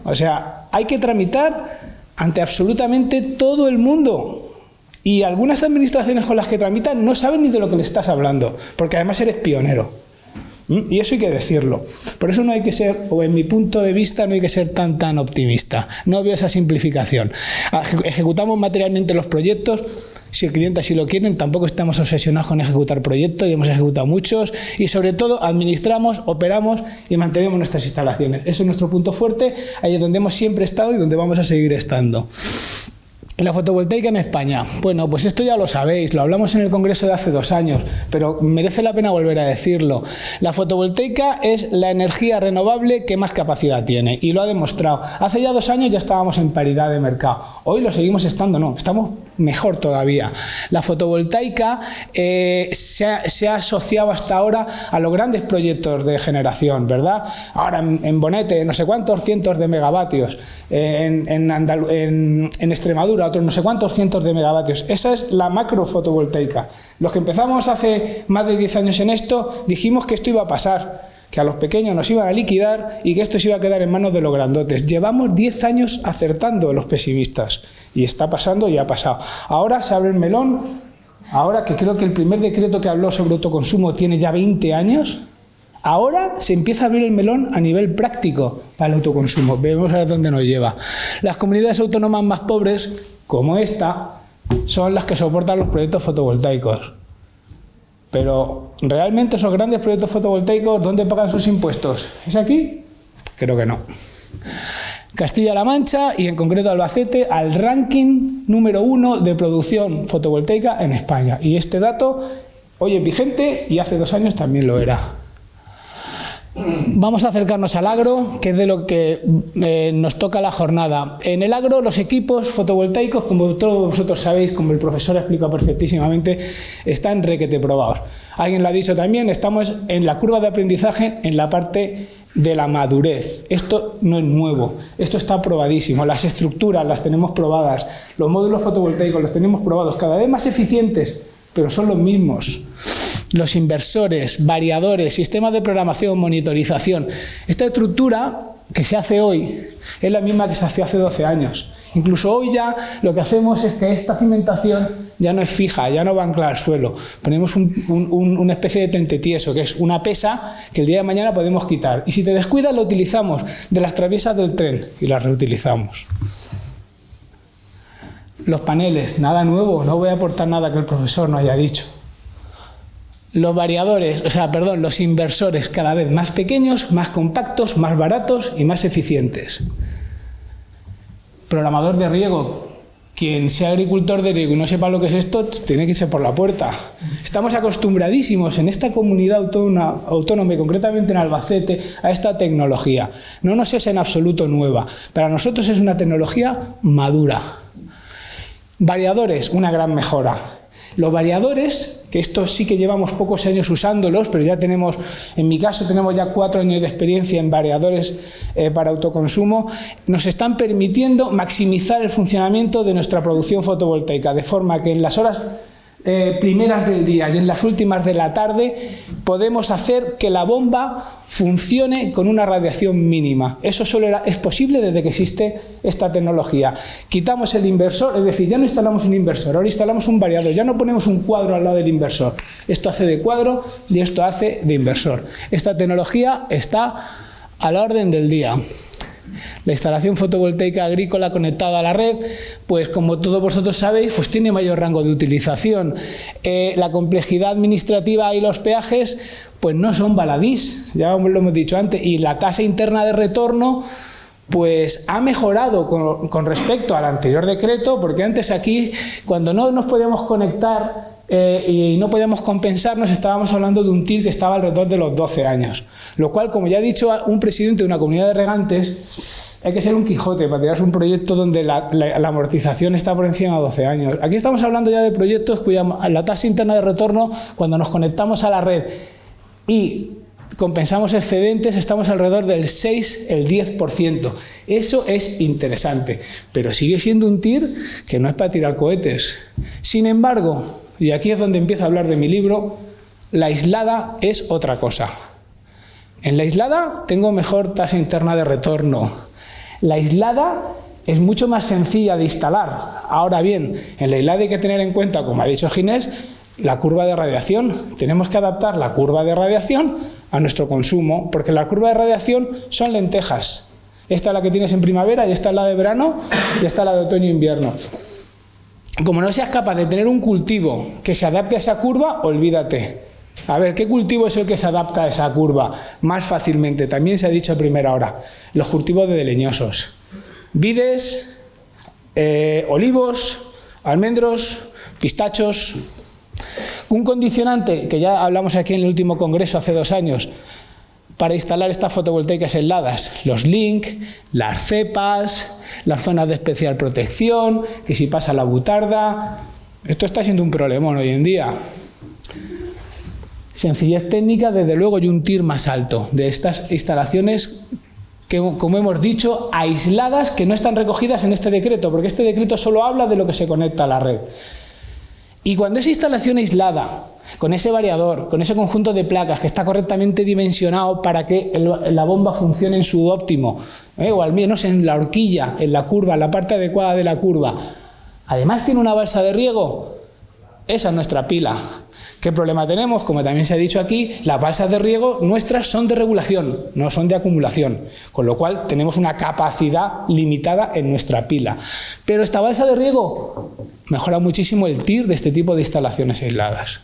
O sea, hay que tramitar ante absolutamente todo el mundo. Y algunas administraciones con las que tramitan no saben ni de lo que le estás hablando, porque además eres pionero. Y eso hay que decirlo. Por eso no hay que ser, o en mi punto de vista, no hay que ser tan optimista. No veo esa simplificación. Ejecutamos materialmente los proyectos. Si el cliente así lo quiere, tampoco estamos obsesionados con ejecutar proyectos, y hemos ejecutado muchos, y sobre todo administramos, operamos y mantenemos nuestras instalaciones. Eso es nuestro punto fuerte, ahí es donde hemos siempre estado y donde vamos a seguir estando. La fotovoltaica en España. Bueno, pues esto ya lo sabéis, lo hablamos en el Congreso de hace 2 años, pero merece la pena volver a decirlo. La fotovoltaica es la energía renovable que más capacidad tiene y lo ha demostrado. Hace ya 2 años ya estábamos en paridad de mercado. Hoy lo seguimos estando, no, estamos mejor todavía. La fotovoltaica se ha asociado hasta ahora a los grandes proyectos de generación, ¿verdad? Ahora en Bonete, no sé cuántos cientos de megavatios, en Extremadura, otros no sé cuántos cientos de megavatios. Esa es la macro fotovoltaica. Los que empezamos hace más de 10 años en esto, dijimos que esto iba a pasar, que a los pequeños nos iban a liquidar y que esto se iba a quedar en manos de los grandotes. Llevamos 10 años acertando los pesimistas y está pasando y ha pasado. Ahora se abre el melón, ahora que creo que el primer decreto que habló sobre autoconsumo tiene ya 20 años, ahora se empieza a abrir el melón a nivel práctico para el autoconsumo. Vemos a ver dónde nos lleva. Las comunidades autónomas más pobres, como esta, son las que soportan los proyectos fotovoltaicos. Pero, ¿realmente esos grandes proyectos fotovoltaicos dónde pagan sus impuestos? ¿Es aquí? Creo que no. Castilla-La Mancha y en concreto Albacete al ranking número 1 de producción fotovoltaica en España. Y este dato hoy es vigente y hace 2 años también lo era. Vamos a acercarnos al agro, que es de lo que nos toca la jornada. En el agro, los equipos fotovoltaicos, como todos vosotros sabéis, como el profesor ha explicado perfectísimamente, están requete probados. Alguien lo ha dicho también, estamos en la curva de aprendizaje en la parte de la madurez. Esto no es nuevo, esto está probadísimo. Las estructuras las tenemos probadas, los módulos fotovoltaicos los tenemos probados, cada vez más eficientes, pero son los mismos. Los inversores, variadores, sistemas de programación, monitorización. Esta estructura que se hace hoy es la misma que se hacía hace 12 años. Incluso hoy ya lo que hacemos es que esta cimentación ya no es fija, ya no va anclada al suelo. Ponemos una especie de tente tieso, que es una pesa que el día de mañana podemos quitar. Y si te descuidas, lo utilizamos de las traviesas del tren y las reutilizamos. Los paneles, nada nuevo, no voy a aportar nada que el profesor no haya dicho. Los variadores, los inversores cada vez más pequeños, más compactos, más baratos y más eficientes. Programador de riego. Quien sea agricultor de riego y no sepa lo que es esto, tiene que irse por la puerta. Estamos acostumbradísimos en esta comunidad autónoma y concretamente en Albacete a esta tecnología. No nos es en absoluto nueva. Para nosotros es una tecnología madura. Variadores, una gran mejora. Los variadores, que estos sí que llevamos pocos años usándolos, pero ya tenemos, en mi caso tenemos ya 4 años de experiencia en variadores para autoconsumo, nos están permitiendo maximizar el funcionamiento de nuestra producción fotovoltaica, de forma que en las horas primeras del día y en las últimas de la tarde podemos hacer que la bomba funcione con una radiación mínima. Eso solo es posible desde que existe esta tecnología. Quitamos el inversor, es decir, ya no instalamos un inversor, ahora instalamos un variador, ya no ponemos un cuadro al lado del inversor. Esto hace de cuadro y esto hace de inversor. Esta tecnología está a la orden del día. La instalación fotovoltaica agrícola conectada a la red, pues como todos vosotros sabéis, pues tiene mayor rango de utilización. La complejidad administrativa y los peajes pues no son baladís, ya lo hemos dicho antes, y la tasa interna de retorno pues ha mejorado con respecto al anterior decreto, porque antes aquí, cuando no nos podíamos conectar y no podíamos compensarnos, estábamos hablando de un TIR que estaba alrededor de los 12 años. Lo cual, como ya ha dicho un presidente de una comunidad de regantes, hay que ser un Quijote para tirarse un proyecto donde la amortización está por encima de 12 años. Aquí estamos hablando ya de proyectos cuya la tasa interna de retorno, cuando nos conectamos a la red y compensamos excedentes, estamos alrededor del 6, el 10%. Eso es interesante, pero sigue siendo un TIR que no es para tirar cohetes. Sin embargo, y aquí es donde empiezo a hablar de mi libro, la aislada es otra cosa. En la aislada tengo mejor tasa interna de retorno. La aislada es mucho más sencilla de instalar. Ahora bien, en la aislada hay que tener en cuenta, como ha dicho Ginés, la curva de radiación. Tenemos que adaptar la curva de radiación a nuestro consumo, porque la curva de radiación son lentejas. Esta es la que tienes en primavera, y esta es la de verano, y esta es la de otoño e invierno. Como no seas capaz de tener un cultivo que se adapte a esa curva, olvídate. A ver, ¿qué cultivo es el que se adapta a esa curva más fácilmente? También se ha dicho a primera hora. Los cultivos de leñosos. Vides, olivos, almendros, pistachos. Un condicionante, que ya hablamos aquí en el último congreso hace 2 años, para instalar estas fotovoltaicas aisladas, los link, las cepas, las zonas de especial protección, que si pasa la butarda. Esto está siendo un problemón hoy en día. Sencillez técnica, desde luego, y un TIR más alto de estas instalaciones que, como hemos dicho, aisladas, que no están recogidas en este decreto, porque este decreto solo habla de lo que se conecta a la red. Y cuando esa instalación aislada, con ese variador, con ese conjunto de placas que está correctamente dimensionado para que la bomba funcione en su óptimo, o al menos en la horquilla, en la curva, en la parte adecuada de la curva, además tiene una balsa de riego, esa es nuestra pila. ¿Qué problema tenemos? Como también se ha dicho aquí, las balsas de riego nuestras son de regulación, no son de acumulación, con lo cual tenemos una capacidad limitada en nuestra pila. Pero esta balsa de riego mejora muchísimo el TIR de este tipo de instalaciones aisladas.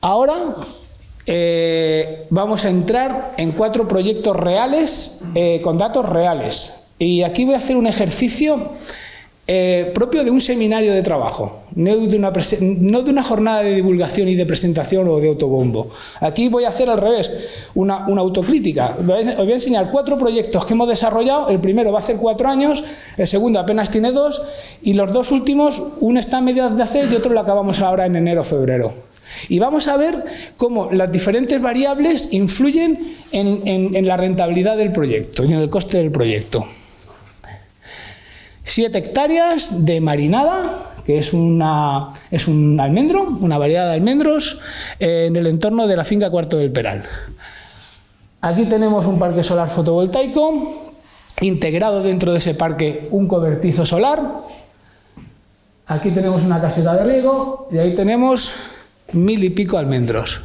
Ahora vamos a entrar en 4 proyectos reales, con datos reales. Y aquí voy a hacer un ejercicio propio de un seminario de trabajo, no de una jornada de divulgación y de presentación o de autobombo. Aquí voy a hacer al revés, una autocrítica. Os voy a enseñar 4 proyectos que hemos desarrollado. El primero va a hacer 4 años, el segundo apenas tiene 2, y los 2 últimos, uno está a mediados de hacer y otro lo acabamos ahora en enero o febrero. Y vamos a ver cómo las diferentes variables influyen en la rentabilidad del proyecto y en el coste del proyecto. 7 hectáreas de marinada, que es un almendro, una variedad de almendros, en el entorno de la finca Cuarto del Peral. Aquí tenemos un parque solar fotovoltaico, integrado dentro de ese parque un cobertizo solar. Aquí tenemos una caseta de riego y ahí tenemos 1000 y pico almendros.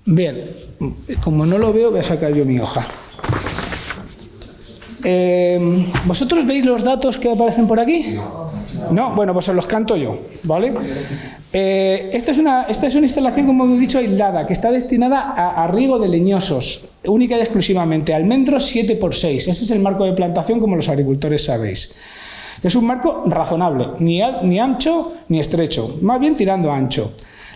Bien, como no lo veo, voy a sacar yo mi hoja. ¿Vosotros veis los datos que aparecen por aquí? No, bueno, pues os los canto yo, ¿vale? Esta es una instalación, como hemos dicho, aislada, que está destinada a riego de leñosos, única y exclusivamente, almendros 7x6. Ese es el marco de plantación, como los agricultores sabéis. Que es un marco razonable, ni ancho ni estrecho, más bien tirando a ancho.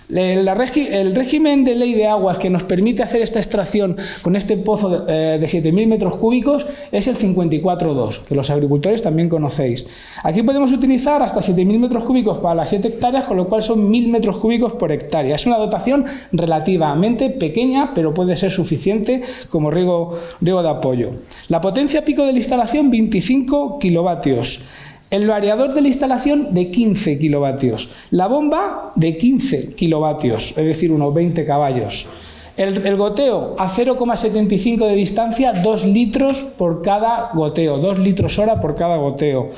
El régimen de ley de aguas que nos permite hacer esta extracción con este pozo de 7.000 metros cúbicos es el 54.2, que los agricultores también conocéis. Aquí podemos utilizar hasta 7.000 metros cúbicos para las 7 hectáreas, con lo cual son 1.000 metros cúbicos por hectárea. Es una dotación relativamente pequeña, pero puede ser suficiente como riego de apoyo. La potencia pico de la instalación, 25 kilovatios. El variador de la instalación de 15 kilovatios. La bomba de 15 kilovatios, es decir, unos 20 caballos. El goteo a 0,75 de distancia, 2 litros por cada goteo, 2 litros hora por cada goteo.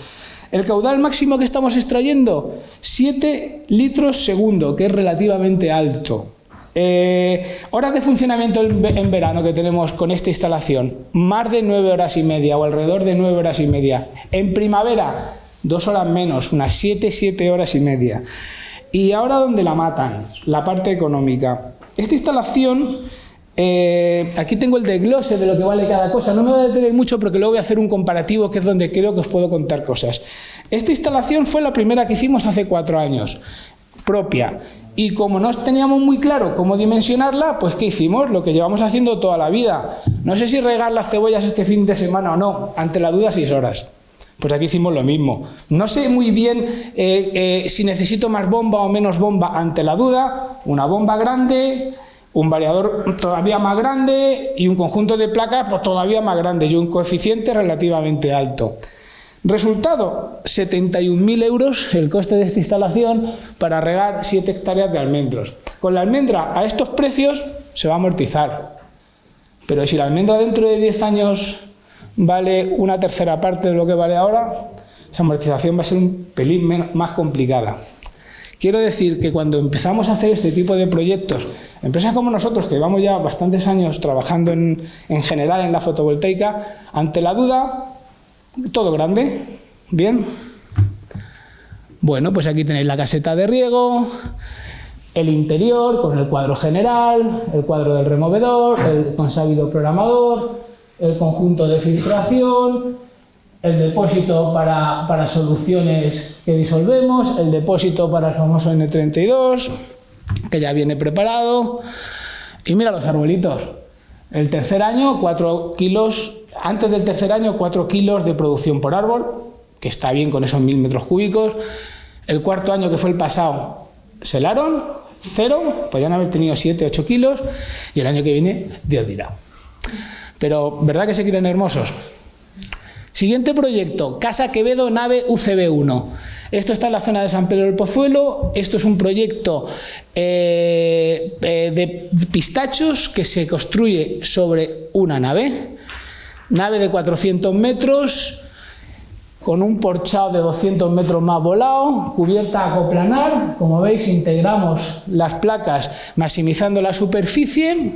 El caudal máximo que estamos extrayendo, 7 litros segundo, que es relativamente alto. Horas de funcionamiento en verano que tenemos con esta instalación, más de 9 horas y media o alrededor de 9 horas y media. En primavera, 2 horas menos, unas 7 horas y media. Y ahora donde la matan, la parte económica. Esta instalación, aquí tengo el desglose de lo que vale cada cosa. No me voy a detener mucho porque luego voy a hacer un comparativo, que es donde creo que os puedo contar cosas. Esta instalación fue la primera que hicimos hace 4 años, propia. Y como no teníamos muy claro cómo dimensionarla, pues ¿qué hicimos? Lo que llevamos haciendo toda la vida. No sé si regar las cebollas este fin de semana o no. Ante la duda, 6 horas. Pues aquí hicimos lo mismo. No sé muy bien si necesito más bomba o menos bomba. Ante la duda, una bomba grande, un variador todavía más grande y un conjunto de placas pues todavía más grande y un coeficiente relativamente alto. Resultado, 71.000 euros el coste de esta instalación para regar 7 hectáreas de almendros. Con la almendra a estos precios se va a amortizar. Pero si la almendra dentro de 10 años vale una tercera parte de lo que vale ahora, esa amortización va a ser un pelín más complicada. Quiero decir que cuando empezamos a hacer este tipo de proyectos, empresas como nosotros, que llevamos ya bastantes años trabajando en general en la fotovoltaica, ante la duda, todo grande, bien. Bueno, pues aquí tenéis la caseta de riego, el interior con el cuadro general, el cuadro del removedor, el consábido programador, el conjunto de filtración, el depósito para soluciones que disolvemos, el depósito para el famoso N32, que ya viene preparado. Y mira los arbolitos. El tercer año, 4 kilos, antes del tercer año, 4 kilos de producción por árbol, que está bien con esos 1000 metros cúbicos. El cuarto año, que fue el pasado, selaron, 0, podían haber tenido 7, 8 kilos, y el año que viene, Dios dirá. Pero, ¿verdad que se quieren hermosos? Siguiente proyecto, Casa Quevedo, nave UCB1. Esto está en la zona de San Pedro del Pozuelo. Esto es un proyecto de pistachos que se construye sobre una nave de 400 metros, con un porchado de 200 metros más volado, cubierta acoplanar. Como veis, integramos las placas maximizando la superficie,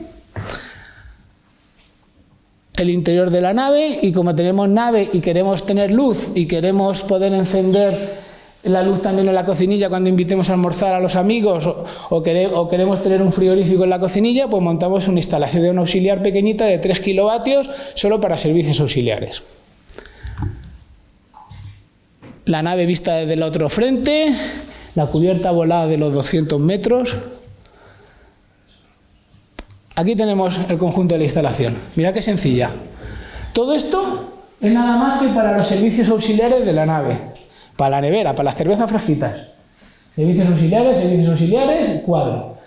el interior de la nave, y como tenemos nave y queremos tener luz y queremos poder encender la luz también en la cocinilla cuando invitemos a almorzar a los amigos o queremos tener un frigorífico en la cocinilla, pues montamos una instalación de un auxiliar pequeñita de 3 kilovatios solo para servicios auxiliares. La nave vista desde el otro frente, la cubierta volada de los 200 metros. Aquí tenemos el conjunto de la instalación. Mirad qué sencilla. Todo esto es nada más que para los servicios auxiliares de la nave. Para la nevera, para las cervezas fresquitas. servicios auxiliares, cuadro.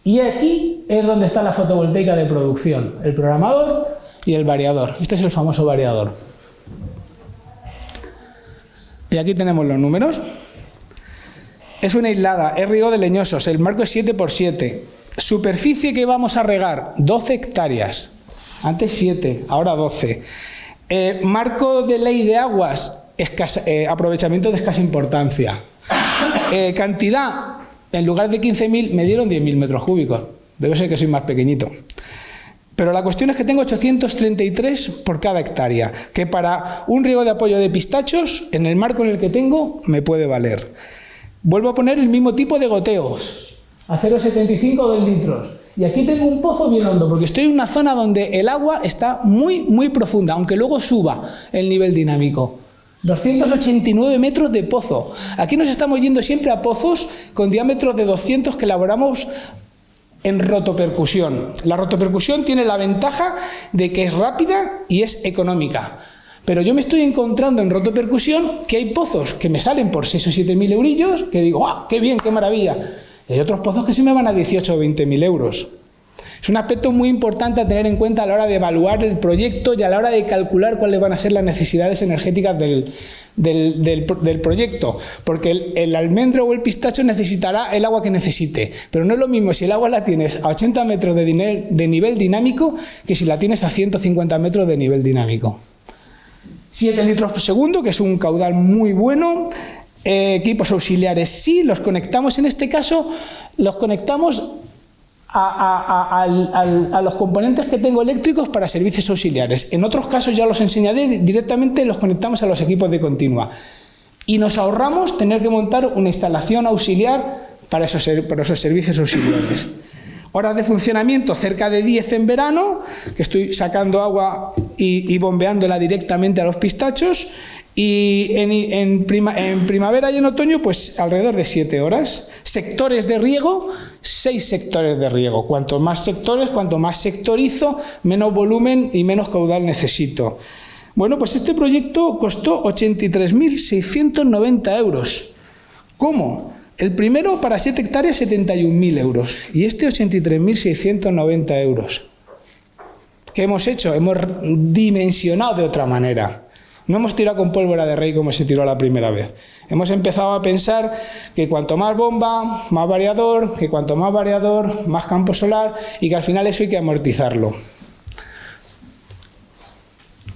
Y aquí es donde está la fotovoltaica de producción, el programador y el variador. Este es el famoso variador. Y aquí tenemos los números. Es una aislada, es riego de leñosos, el marco es 7×7. Superficie que vamos a regar, 12 hectáreas. Antes 7, ahora 12. Marco de ley de aguas, aprovechamiento de escasa importancia. Cantidad, en lugar de 15.000, me dieron 10.000 metros cúbicos. Debe ser que soy más pequeñito. Pero la cuestión es que tengo 833 por cada hectárea, que para un riego de apoyo de pistachos, en el marco en el que tengo, me puede valer. Vuelvo a poner el mismo tipo de goteos, a 0,75 o 2 litros. Y aquí tengo un pozo bien hondo, porque estoy en una zona donde el agua está muy, muy profunda, aunque luego suba el nivel dinámico. 289 metros de pozo. Aquí nos estamos yendo siempre a pozos con diámetros de 200 que elaboramos en rotopercusión. La rotopercusión tiene la ventaja de que es rápida y es económica. Pero yo me estoy encontrando en rotopercusión que hay pozos que me salen por 6 o 7.000 eurillos, que digo, ¡ah, qué bien, qué maravilla! Y hay otros pozos que se me van a 18 o 20.000 euros. Es un aspecto muy importante a tener en cuenta a la hora de evaluar el proyecto y a la hora de calcular cuáles van a ser las necesidades energéticas del proyecto. Porque el almendro o el pistacho necesitará el agua que necesite. Pero no es lo mismo si el agua la tienes a 80 metros de nivel dinámico que si la tienes a 150 metros de nivel dinámico. 7 litros por segundo, que es un caudal muy bueno. Equipos auxiliares, sí, los conectamos, en este caso, los conectamos a los componentes que tengo eléctricos para servicios auxiliares. En otros casos ya los enseñaré, directamente los conectamos a los equipos de continua. Y nos ahorramos tener que montar una instalación auxiliar para esos servicios auxiliares. Horas de funcionamiento, cerca de 10 en verano, que estoy sacando agua y bombeándola directamente a los pistachos. Y en primavera y en otoño, pues alrededor de 7 horas. Sectores de riego, 6 sectores de riego. Cuanto más sectores, cuanto más sectorizo, menos volumen y menos caudal necesito. Bueno, pues este proyecto costó 83.690 euros. ¿Cómo? El primero para 7 hectáreas, 71.000 euros. Y este 83.690 euros. ¿Qué hemos hecho? Hemos dimensionado de otra manera. No hemos tirado con pólvora de rey como se tiró la primera vez. Hemos empezado a pensar que cuanto más bomba, más variador, que cuanto más variador, más campo solar, y que al final eso hay que amortizarlo.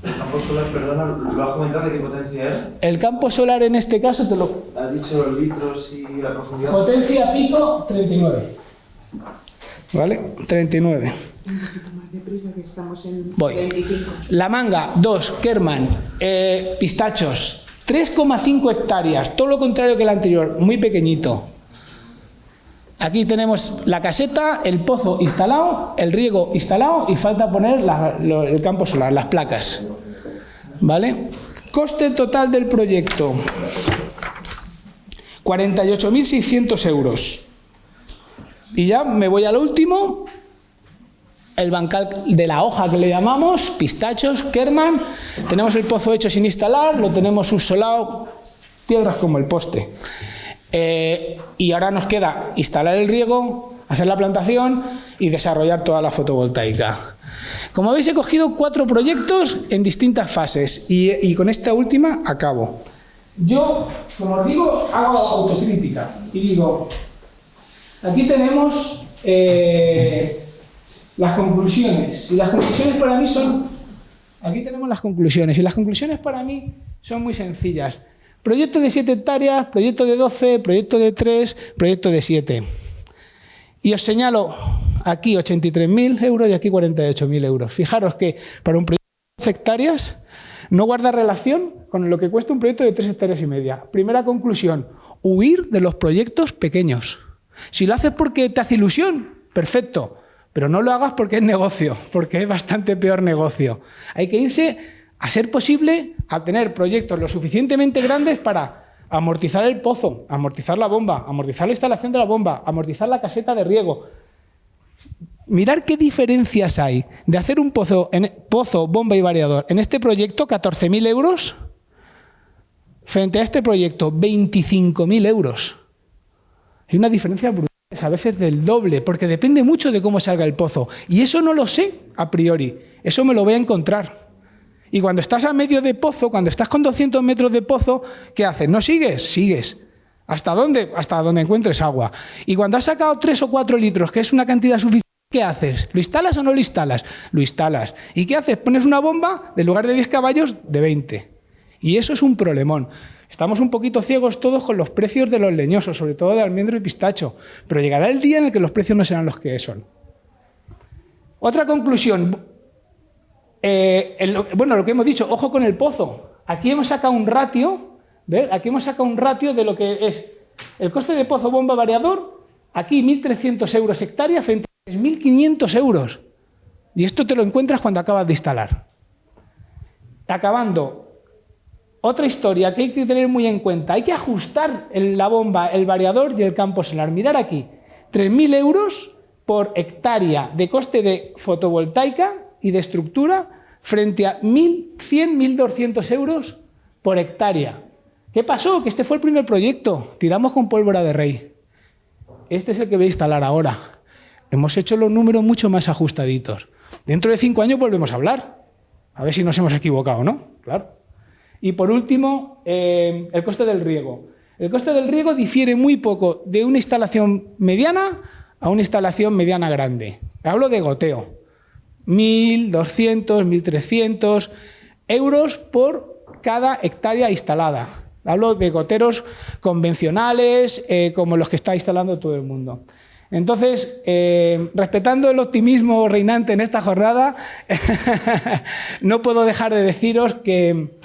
¿El campo solar, perdona, lo has comentado, de qué potencia es? El campo solar en este caso te lo... Has dicho los litros y la profundidad. Potencia pico, 39. ¿Vale? 39. Un poquito más deprisa, que estamos en Voy. 25. La Manga, 2, Kerman, pistachos, 3,5 hectáreas, todo lo contrario que el anterior, muy pequeñito. Aquí tenemos la caseta, el pozo instalado, el riego instalado y falta poner el campo solar, las placas. ¿Vale? Coste total del proyecto, 48.600 euros. Y ya me voy al último. El bancal de la hoja que le llamamos, pistachos, Kerman. Tenemos el pozo hecho sin instalar, lo tenemos subsolado, piedras como el poste. Y ahora nos queda instalar el riego, hacer la plantación y desarrollar toda la fotovoltaica. Como veis, he cogido 4 proyectos en distintas fases y con esta última acabo. Yo, como os digo, hago autocrítica y digo, aquí tenemos... las conclusiones, y las conclusiones para mí son... Aquí tenemos las conclusiones, y las conclusiones para mí son muy sencillas. Proyecto de 7 hectáreas, proyecto de 12, proyecto de 3, proyecto de 7. Y os señalo aquí 83.000 euros y aquí 48.000 euros. Fijaros que para un proyecto de 12 hectáreas no guarda relación con lo que cuesta un proyecto de 3 hectáreas y media. Primera conclusión, huir de los proyectos pequeños. Si lo haces porque te hace ilusión, perfecto. Pero no lo hagas porque es negocio, porque es bastante peor negocio. Hay que irse, a ser posible, a tener proyectos lo suficientemente grandes para amortizar el pozo, amortizar la bomba, amortizar la instalación de la bomba, amortizar la caseta de riego. Mirar qué diferencias hay de hacer un pozo, bomba y variador. En este proyecto, 14.000 euros, frente a este proyecto, 25.000 euros. Hay una diferencia brutal, a veces del doble, porque depende mucho de cómo salga el pozo. Y eso no lo sé a priori, eso me lo voy a encontrar. Y cuando estás a medio de pozo, cuando estás con 200 metros de pozo, ¿qué haces? ¿No sigues? Sigues. ¿Hasta dónde? Hasta donde encuentres agua. Y cuando has sacado 3 o 4 litros, que es una cantidad suficiente, ¿qué haces? ¿Lo instalas o no lo instalas? Lo instalas. ¿Y qué haces? Pones una bomba, en lugar de 10 caballos, de 20. Y eso es un problemón. Estamos un poquito ciegos todos con los precios de los leñosos, sobre todo de almendro y pistacho. Pero llegará el día en el que los precios no serán los que son. Otra conclusión. Lo que hemos dicho, ojo con el pozo. Aquí hemos sacado un ratio, ¿ves? Aquí hemos sacado un ratio de lo que es el coste de pozo bomba variador. Aquí 1.300 euros hectárea frente a 3.500 euros. Y esto te lo encuentras cuando acabas de instalar. Acabando, otra historia que hay que tener muy en cuenta. Hay que ajustar la bomba, el variador y el campo solar. Mirar aquí, 3.000 euros por hectárea de coste de fotovoltaica y de estructura frente a 1.100, 1.200 euros por hectárea. ¿Qué pasó? Que este fue el primer proyecto. Tiramos con pólvora de rey. Este es el que voy a instalar ahora. Hemos hecho los números mucho más ajustaditos. Dentro de 5 años volvemos a hablar. A ver si nos hemos equivocado, ¿no? Claro. Y por último, el coste del riego. El coste del riego difiere muy poco de una instalación mediana a una instalación mediana grande. Hablo de goteo. 1.200, 1.300 euros por cada hectárea instalada. Hablo de goteros convencionales, como los que está instalando todo el mundo. Entonces, respetando el optimismo reinante en esta jornada, no puedo dejar de deciros que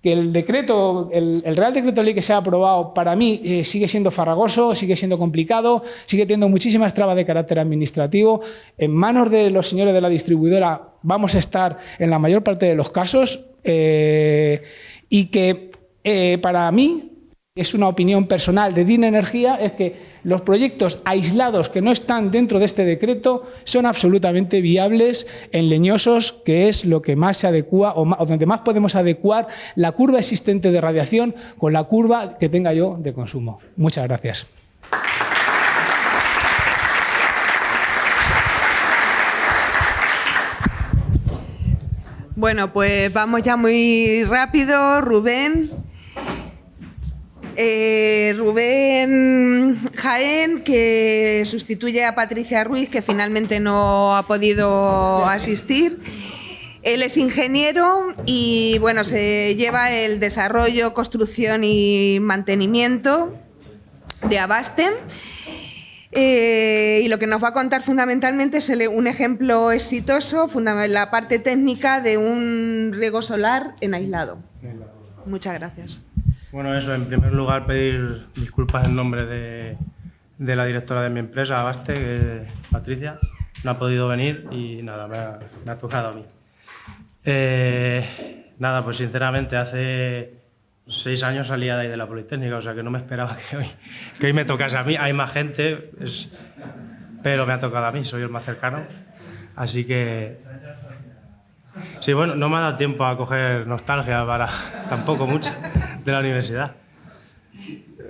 el decreto, el Real Decreto Ley que se ha aprobado, para mí sigue siendo farragoso, sigue siendo complicado, sigue teniendo muchísimas trabas de carácter administrativo. En manos de los señores de la distribuidora vamos a estar en la mayor parte de los casos y que para mí, es una opinión personal de DIN Energía, es que los proyectos aislados que no están dentro de este decreto son absolutamente viables en leñosos, que es lo que más se adecua o donde más podemos adecuar la curva existente de radiación con la curva que tenga yo de consumo. Muchas gracias. Bueno, pues vamos ya muy rápido, Rubén. Rubén Jaén, que sustituye a Patricia Ruiz, que finalmente no ha podido asistir. Él es ingeniero y bueno, se lleva el desarrollo, construcción y mantenimiento de Abastem. Y lo que nos va a contar fundamentalmente es un ejemplo exitoso, la parte técnica de un riego solar en aislado. Muchas gracias. Bueno, eso, en primer lugar pedir disculpas en nombre de la directora de mi empresa, Abaste, que es Patricia. No ha podido venir y nada, me ha tocado a mí. Nada, pues sinceramente hace 6 años salía de ahí de la Politécnica, o sea que no me esperaba que hoy me tocase a mí. Hay más gente, pero me ha tocado a mí, soy el más cercano. Así que... Sí, bueno, no me ha dado tiempo a coger nostalgia tampoco mucho de la universidad.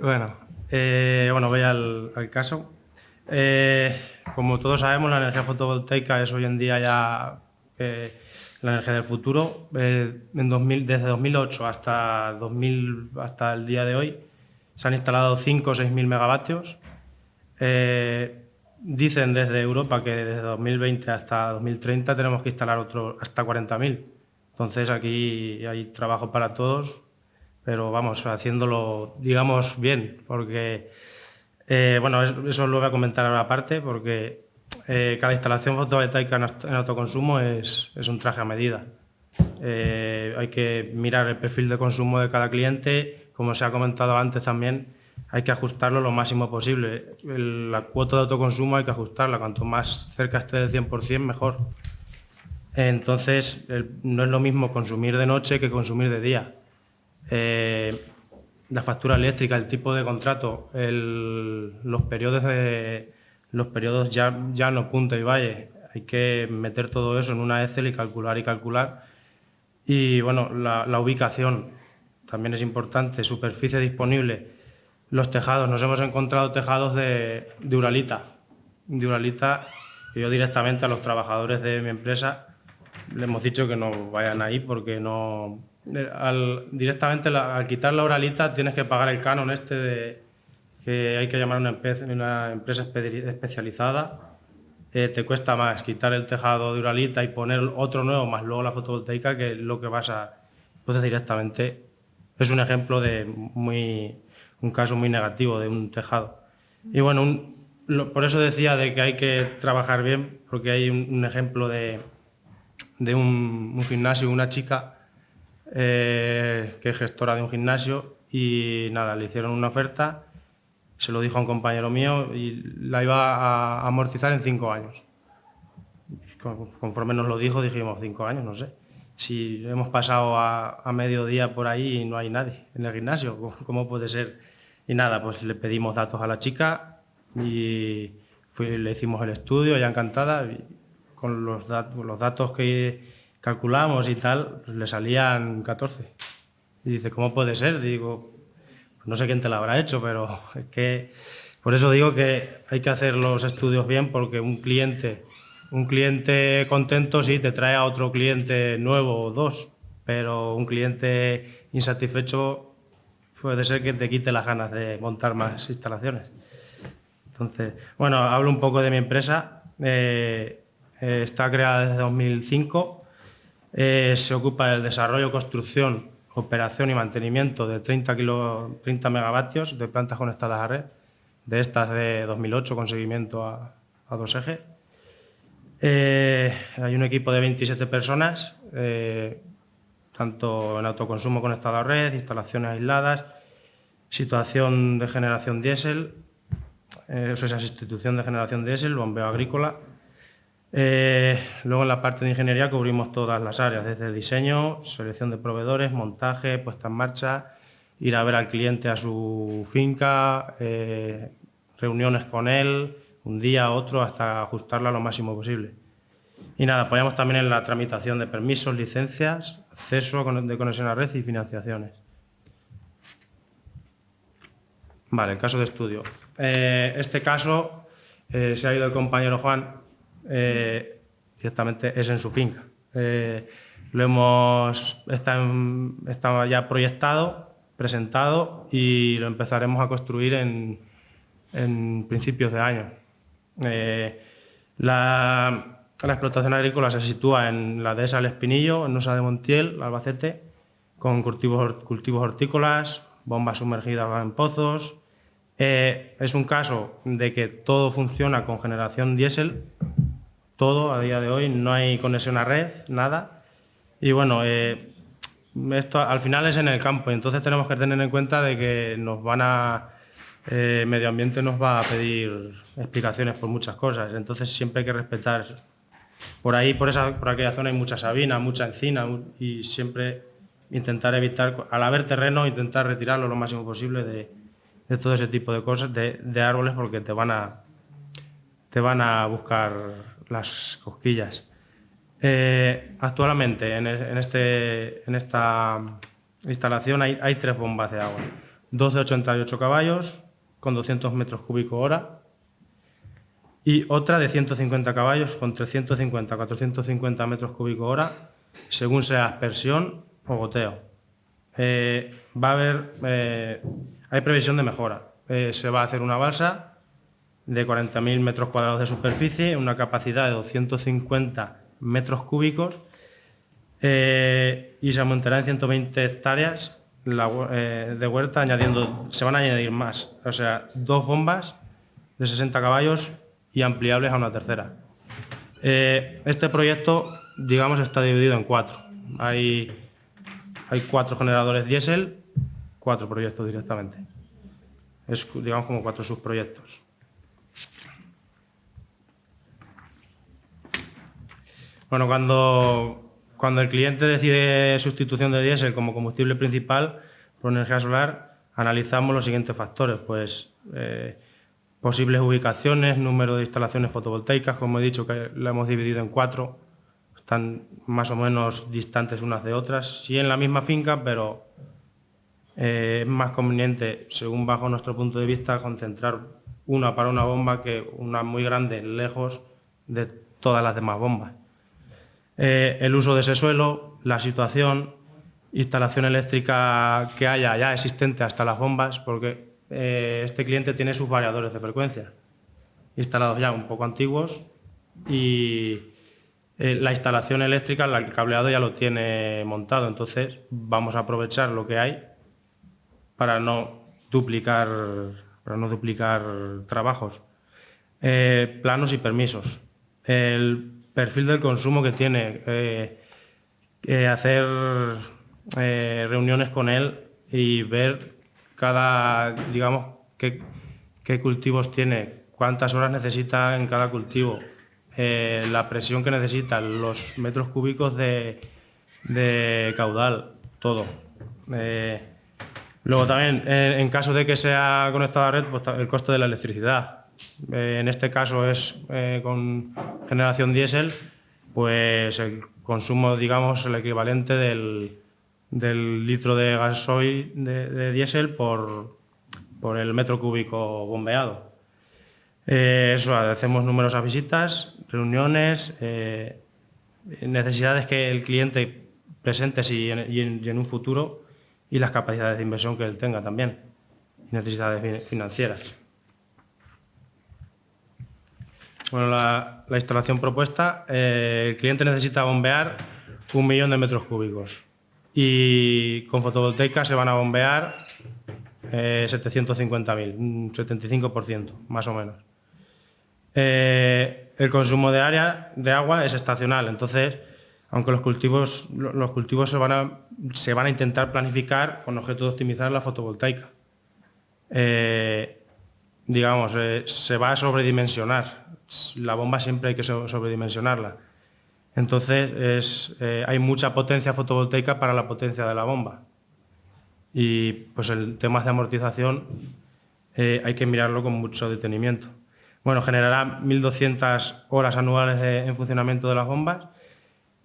Bueno, voy al caso. Como todos sabemos, la energía fotovoltaica es hoy en día ya la energía del futuro. Desde 2008 hasta el día de hoy se han instalado 5 o 6.000 megavatios. Dicen desde Europa que desde 2020 hasta 2030 tenemos que instalar hasta 40.000. Entonces aquí hay trabajo para todos, pero vamos, haciéndolo, digamos, bien, porque, eso lo voy a comentar ahora aparte, porque cada instalación fotovoltaica en autoconsumo es un traje a medida. Hay que mirar el perfil de consumo de cada cliente, como se ha comentado antes también. Hay que ajustarlo lo máximo posible. La cuota de autoconsumo hay que ajustarla. Cuanto más cerca esté del 100%, mejor. Entonces, no es lo mismo consumir de noche que consumir de día. La factura eléctrica, el tipo de contrato, los periodos ya no punta y valle. Hay que meter todo eso en una Excel y calcular. Y bueno, la ubicación también es importante. Superficie disponible. Los tejados, nos hemos encontrado tejados de uralita. De uralita, que yo directamente a los trabajadores de mi empresa les hemos dicho que no vayan ahí porque no... directamente al quitar la uralita tienes que pagar el canon que hay que llamar a una empresa especializada. Te cuesta más quitar el tejado de uralita y poner otro nuevo más luego la fotovoltaica que lo que vas a... Entonces directamente es un ejemplo de un caso muy negativo de un tejado. Y bueno, por eso decía de que hay que trabajar bien, porque hay un ejemplo de un gimnasio, una chica que es gestora de un gimnasio y nada, le hicieron una oferta, se lo dijo a un compañero mío y la iba a amortizar en 5 años. Conforme nos lo dijo, dijimos 5 años, no sé. Si hemos pasado a mediodía por ahí y no hay nadie en el gimnasio, ¿cómo puede ser? Y nada, pues le pedimos datos a la chica y le hicimos el estudio, ella encantada, y con los datos que calculamos y tal, pues le salían 14. Y dice, ¿cómo puede ser? Digo, pues no sé quién te lo habrá hecho, pero es que por eso digo que hay que hacer los estudios bien, porque un cliente contento sí te trae a otro cliente nuevo o 2, pero un cliente insatisfecho puede ser que te quite las ganas de montar más instalaciones. Entonces, bueno, hablo un poco de mi empresa. Está creada desde 2005. Se ocupa del desarrollo, construcción, operación y mantenimiento de 30 megavatios de plantas conectadas a red. De estas de 2008 con seguimiento a 2 ejes. Hay un equipo de 27 personas, tanto en autoconsumo conectado a red, instalaciones aisladas, situación de generación diésel, esa sustitución de generación diésel, bombeo agrícola. Luego en la parte de ingeniería cubrimos todas las áreas, desde diseño, selección de proveedores, montaje, puesta en marcha, ir a ver al cliente a su finca, reuniones con él, un día, otro, hasta ajustarla lo máximo posible. Y nada, apoyamos también en la tramitación de permisos, licencias, acceso de conexión a red y financiaciones. Vale, el caso de estudio. Este caso se ha ido el compañero Juan, directamente es en su finca. Está ya proyectado, presentado y lo empezaremos a construir en principios de año. La explotación agrícola se sitúa en la dehesa del Espinillo, en Osa de Montiel, Albacete, con cultivos hortícolas, bombas sumergidas en pozos. Es un caso de que todo funciona con generación diésel, todo a día de hoy, no hay conexión a red, nada. Y bueno, esto al final es en el campo, entonces tenemos que tener en cuenta de que Medio Ambiente nos va a pedir explicaciones por muchas cosas, entonces siempre hay que respetar. Por aquella zona hay mucha sabina, mucha encina y siempre intentar evitar, al haber terreno, intentar retirarlo lo máximo posible de todo ese tipo de cosas, de árboles, porque te van a buscar las cosquillas. Actualmente en esta instalación hay 3 bombas de agua, 2 de 88 caballos con 200 metros cúbicos hora y otra de 150 caballos con 350 a 450 metros cúbicos hora, según sea aspersión o goteo. Hay previsión de mejora. Se va a hacer una balsa de 40.000 metros cuadrados de superficie, una capacidad de 250 metros cúbicos y se aumentará en 120 hectáreas de huerta, se van a añadir más, o sea, 2 bombas de 60 caballos y ampliables a una tercera. Este proyecto, digamos, está dividido en 4. Hay 4 generadores diésel, 4 proyectos directamente. Es, digamos, como 4 subproyectos. Bueno, cuando el cliente decide sustitución de diésel como combustible principal por energía solar, analizamos los siguientes factores, pues posibles ubicaciones, número de instalaciones fotovoltaicas, como he dicho que la hemos dividido en 4, están más o menos distantes unas de otras, sí en la misma finca, pero es más conveniente, según bajo nuestro punto de vista, concentrar una para una bomba que una muy grande lejos de todas las demás bombas. El uso de ese suelo, la situación, instalación eléctrica que haya ya existente hasta las bombas, porque este cliente tiene sus variadores de frecuencia instalados ya un poco antiguos y la instalación eléctrica, el cableado ya lo tiene montado, entonces vamos a aprovechar lo que hay para no duplicar trabajos. Planos y permisos. El perfil del consumo que tiene, hacer reuniones con él y ver digamos, qué cultivos tiene, cuántas horas necesita en cada cultivo, la presión que necesita, los metros cúbicos de caudal, todo. Luego también, en caso de que sea conectado a red, pues el coste de la electricidad. En este caso es con generación diésel, pues el consumo, digamos, el equivalente del litro de gasoil de diésel por el metro cúbico bombeado. Eso, hacemos numerosas visitas, reuniones, necesidades que el cliente presente y en un futuro, y las capacidades de inversión que él tenga también, necesidades financieras. Bueno, la instalación propuesta, el cliente necesita bombear 1 millón de metros cúbicos y con fotovoltaica se van a bombear 750.000, un 75% más o menos. El consumo de agua es estacional, entonces, aunque los cultivos se van a intentar planificar con objeto de optimizar la fotovoltaica. Digamos, se va a sobredimensionar. La bomba siempre hay que sobredimensionarla. Entonces, hay mucha potencia fotovoltaica para la potencia de la bomba. Y pues el tema de amortización hay que mirarlo con mucho detenimiento. Bueno, generará 1.200 horas anuales en funcionamiento de las bombas,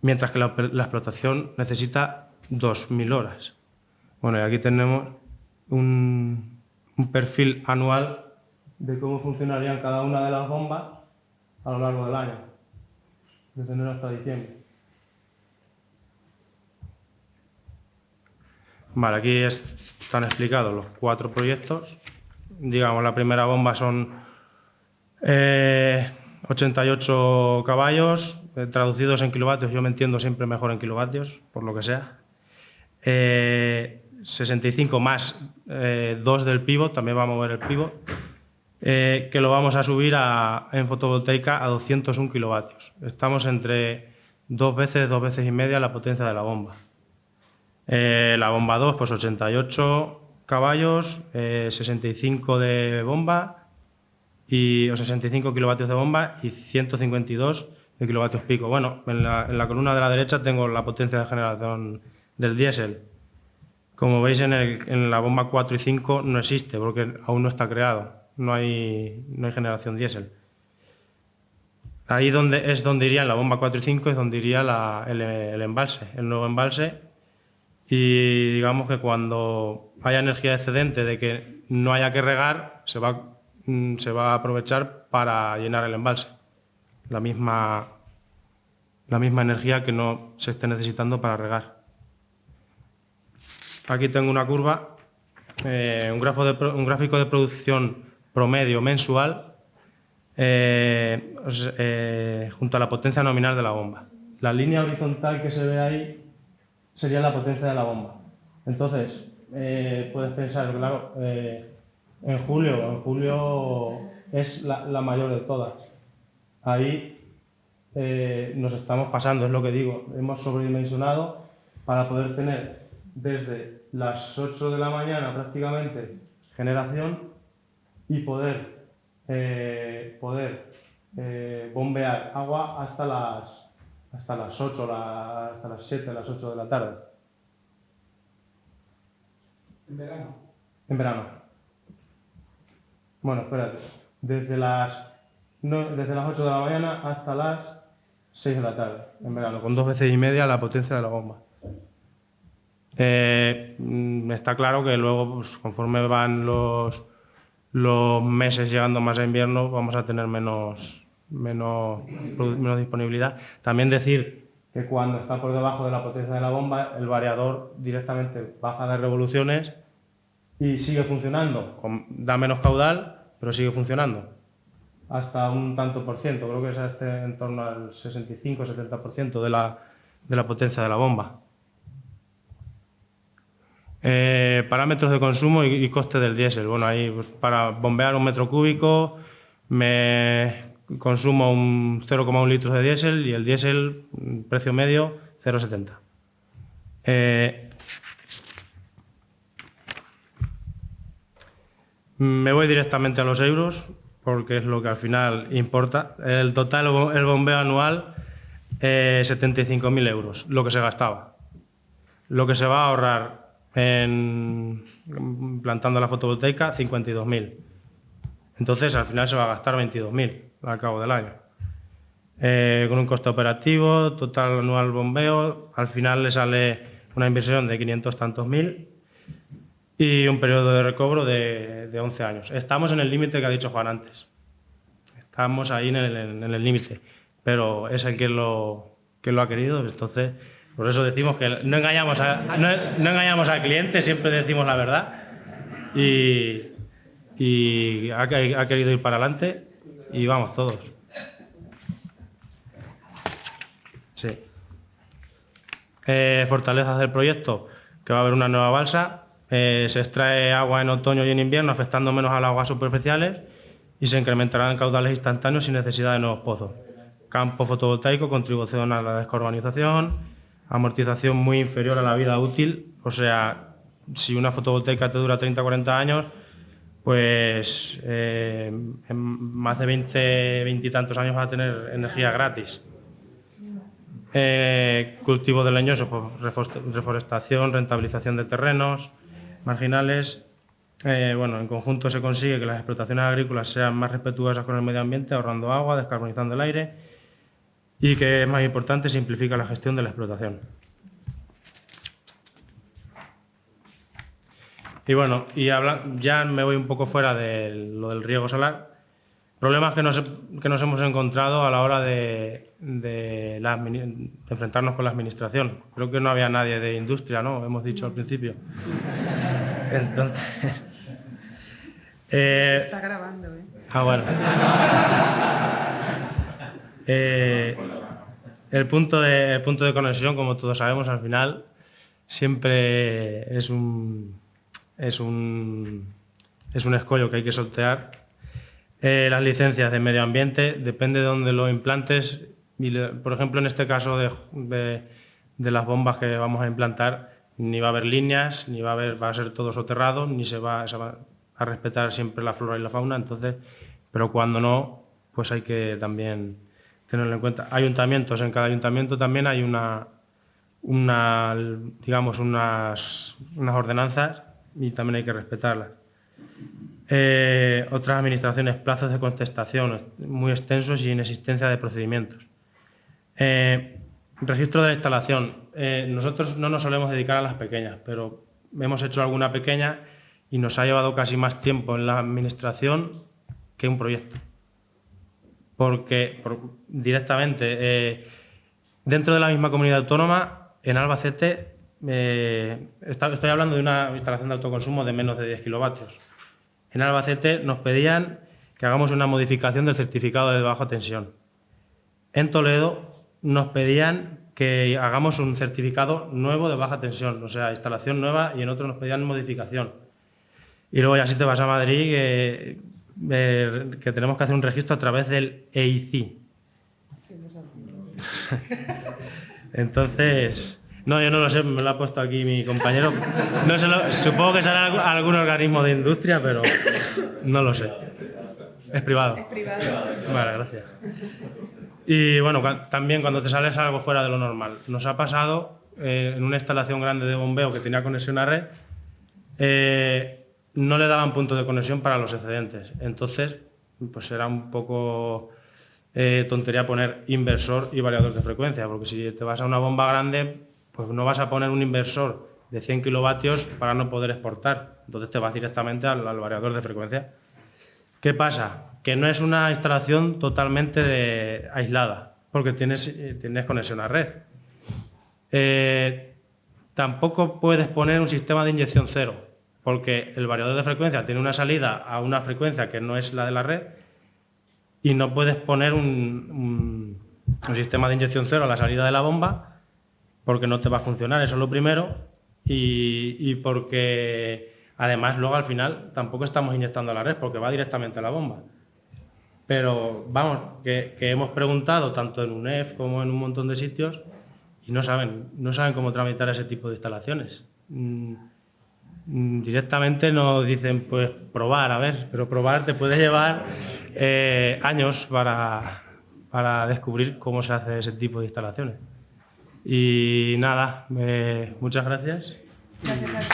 mientras que la explotación necesita 2.000 horas. Bueno, y aquí tenemos un perfil anual de cómo funcionarían cada una de las bombas a lo largo del año, desde enero hasta diciembre. Vale, aquí están explicados los 4 proyectos. Digamos, la primera bomba son 88 caballos, traducidos en kilovatios, yo me entiendo siempre mejor en kilovatios, por lo que sea. 65 más 2 del pivot, también va a mover el pivot, que lo vamos a subir en fotovoltaica a 201 kilovatios. Estamos entre 2 veces y media la potencia de la bomba. La bomba 2, pues 88 caballos, 65 de bomba, o 65 kilovatios de bomba y 152 de kilovatios pico. Bueno, en la columna de la derecha tengo la potencia de generación del diésel. Como veis, en la bomba 4 y 5 no existe porque aún no está creado, no hay generación diésel. Ahí es donde iría, en la bomba 4 y 5 es donde iría el embalse, el nuevo embalse, y digamos que cuando haya energía excedente de que no haya que regar, se va a aprovechar para llenar el embalse. La misma energía que no se esté necesitando para regar. Aquí tengo una curva, un gráfico de producción promedio mensual junto a la potencia nominal de la bomba. La línea horizontal que se ve ahí sería la potencia de la bomba. Entonces, puedes pensar, claro, en julio es la mayor de todas. Ahí nos estamos pasando, es lo que digo. Hemos sobredimensionado para poder tener desde las 8 de la mañana prácticamente generación y poder bombear agua hasta las 8, hasta las 7, las 8 de la tarde. ¿En verano? En verano. Bueno, espérate. Desde las 8 de la mañana hasta las 6 de la tarde, en verano, con 2 veces y media la potencia de la bomba. Está claro que luego, pues, conforme van los meses llegando más a invierno, vamos a tener menos disponibilidad. También decir que cuando está por debajo de la potencia de la bomba, el variador directamente baja de revoluciones y sigue funcionando. Da menos caudal, pero sigue funcionando. Hasta un tanto por ciento, creo que es en torno al 65-70% de la potencia de la bomba. Parámetros de consumo y coste del diésel. Bueno, ahí pues, para bombear 1 metro cúbico me consumo un 0,1 litros de diésel y el diésel, precio medio, 0,70. Me voy directamente a los euros porque es lo que al final importa. El total, el bombeo anual, 75.000 euros, lo que se gastaba. Lo que se va a ahorrar plantando la fotovoltaica, 52.000. Entonces, al final se va a gastar 22.000 al cabo del año. Con un coste operativo, total anual bombeo, al final le sale una inversión de 500 tantos mil y un periodo de recobro de 11 años. Estamos en el límite que ha dicho Juan antes. Estamos ahí en el límite, pero es el que lo ha querido, entonces... Por eso decimos que no engañamos al cliente, siempre decimos la verdad y ha querido ir para adelante y vamos todos. Sí. Fortalezas del proyecto, que va a haber una nueva balsa, se extrae agua en otoño y en invierno afectando menos a las aguas superficiales y se incrementarán caudales instantáneos sin necesidad de nuevos pozos. Campo fotovoltaico, contribución a la descarbonización, amortización muy inferior a la vida útil, o sea, si una fotovoltaica te dura 30-40 años, pues en más de 20 y tantos años vas a tener energía gratis. Cultivo de leñoso, pues, reforestación, rentabilización de terrenos marginales. Bueno, en conjunto se consigue que las explotaciones agrícolas sean más respetuosas con el medio ambiente, ahorrando agua, descarbonizando el aire. Y que es más importante, simplifica la gestión de la explotación. Y bueno, ya me voy un poco fuera de lo del riego solar. Problemas que nos hemos encontrado a la hora de enfrentarnos con la administración. Creo que no había nadie de industria, ¿no? Hemos dicho al principio. Entonces... Se está grabando, ¿eh? Ah, bueno. El punto de conexión, como todos sabemos, al final siempre es un escollo que hay que sortear. Las licencias de medio ambiente, depende de dónde lo implantes. Por ejemplo, en este caso de las bombas que vamos a implantar, ni va a haber líneas, ni va a ser todo soterrado, ni se va a respetar siempre la flora y la fauna. Entonces, pero cuando no, pues hay que también tenerlo en cuenta. Ayuntamientos, en cada ayuntamiento también hay digamos unas ordenanzas y también hay que respetarlas. Otras administraciones, plazos de contestación muy extensos y inexistencia de procedimientos. Registro de la instalación. Nosotros no nos solemos dedicar a las pequeñas, pero hemos hecho alguna pequeña y nos ha llevado casi más tiempo en la administración que un proyecto. Porque directamente, dentro de la misma comunidad autónoma, en Albacete, estoy hablando de una instalación de autoconsumo de menos de 10 kilovatios. En Albacete nos pedían que hagamos una modificación del certificado de baja tensión. En Toledo nos pedían que hagamos un certificado nuevo de baja tensión, o sea, instalación nueva, y en otro nos pedían modificación. Y luego ya si te vas a Madrid, que tenemos que hacer un registro a través del EICI. Entonces, no, yo no lo sé, me lo ha puesto aquí mi compañero. No sé, supongo que será algún organismo de industria, pero no lo sé. Es privado. Es privado. Vale, gracias. Y bueno, también cuando te sales algo fuera de lo normal. Nos ha pasado en una instalación grande de bombeo que tenía conexión a red, no le daban punto de conexión para los excedentes. Entonces, pues era un poco tontería poner inversor y variador de frecuencia, porque si te vas a una bomba grande, pues no vas a poner un inversor de 100 kilovatios para no poder exportar. Entonces te vas directamente al variador de frecuencia. ¿Qué pasa? Que no es una instalación totalmente aislada, porque tienes conexión a red. Tampoco puedes poner un sistema de inyección cero, porque el variador de frecuencia tiene una salida a una frecuencia que no es la de la red y no puedes poner un sistema de inyección cero a la salida de la bomba porque no te va a funcionar, eso es lo primero, y porque además luego al final tampoco estamos inyectando a la red porque va directamente a la bomba. Pero vamos, que hemos preguntado tanto en UNEF como en un montón de sitios y no saben cómo tramitar ese tipo de instalaciones. Directamente nos dicen, pues probar, a ver, pero probar te puede llevar años para descubrir cómo se hace ese tipo de instalaciones. Y nada, muchas gracias. Gracias a ti.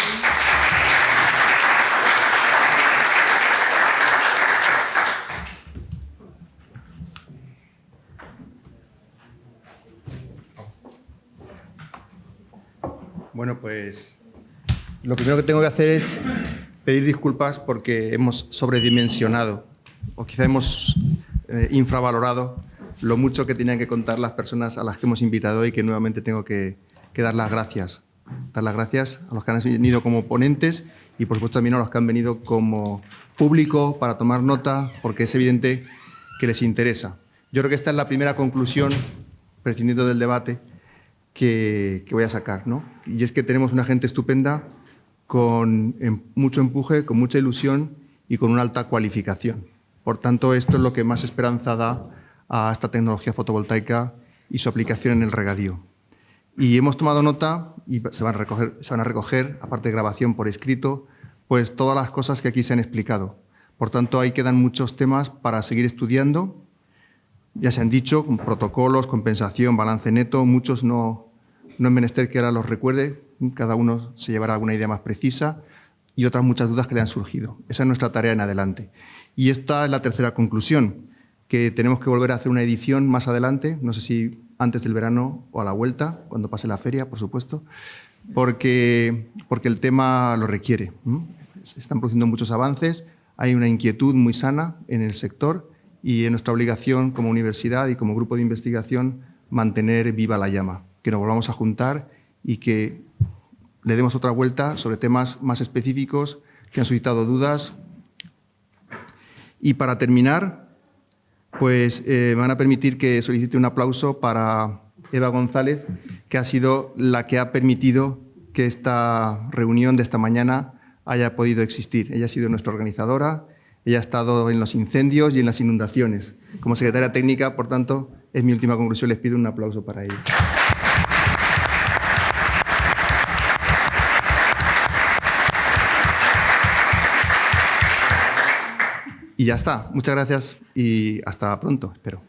Bueno, pues lo primero que tengo que hacer es pedir disculpas porque hemos sobredimensionado o quizá hemos infravalorado lo mucho que tenían que contar las personas a las que hemos invitado y que nuevamente tengo que dar las gracias. Dar las gracias a los que han venido como ponentes y por supuesto también a los que han venido como público para tomar nota porque es evidente que les interesa. Yo creo que esta es la primera conclusión, prescindiendo del debate, que voy a sacar, ¿no? Y es que tenemos una gente estupenda con mucho empuje, con mucha ilusión y con una alta cualificación. Por tanto, esto es lo que más esperanza da a esta tecnología fotovoltaica y su aplicación en el regadío. Y hemos tomado nota y se van a recoger, aparte de grabación por escrito, pues todas las cosas que aquí se han explicado. Por tanto, ahí quedan muchos temas para seguir estudiando. Ya se han dicho, con protocolos, compensación, balance neto, muchos no es menester que ahora los recuerde, cada uno se llevará alguna idea más precisa y otras muchas dudas que le han surgido. Esa es nuestra tarea en adelante. Y esta es la tercera conclusión, que tenemos que volver a hacer una edición más adelante, no sé si antes del verano o a la vuelta, cuando pase la feria, por supuesto, porque el tema lo requiere. Se están produciendo muchos avances, hay una inquietud muy sana en el sector y es nuestra obligación como universidad y como grupo de investigación mantener viva la llama, que nos volvamos a juntar y que le demos otra vuelta sobre temas más específicos que han suscitado dudas. Y para terminar, pues me van a permitir que solicite un aplauso para Eva González, que ha sido la que ha permitido que esta reunión de esta mañana haya podido existir. Ella ha sido nuestra organizadora, ella ha estado en los incendios y en las inundaciones. Como secretaria técnica, por tanto, es mi última conclusión, les pido un aplauso para ella. Y ya está. Muchas gracias y hasta pronto, espero.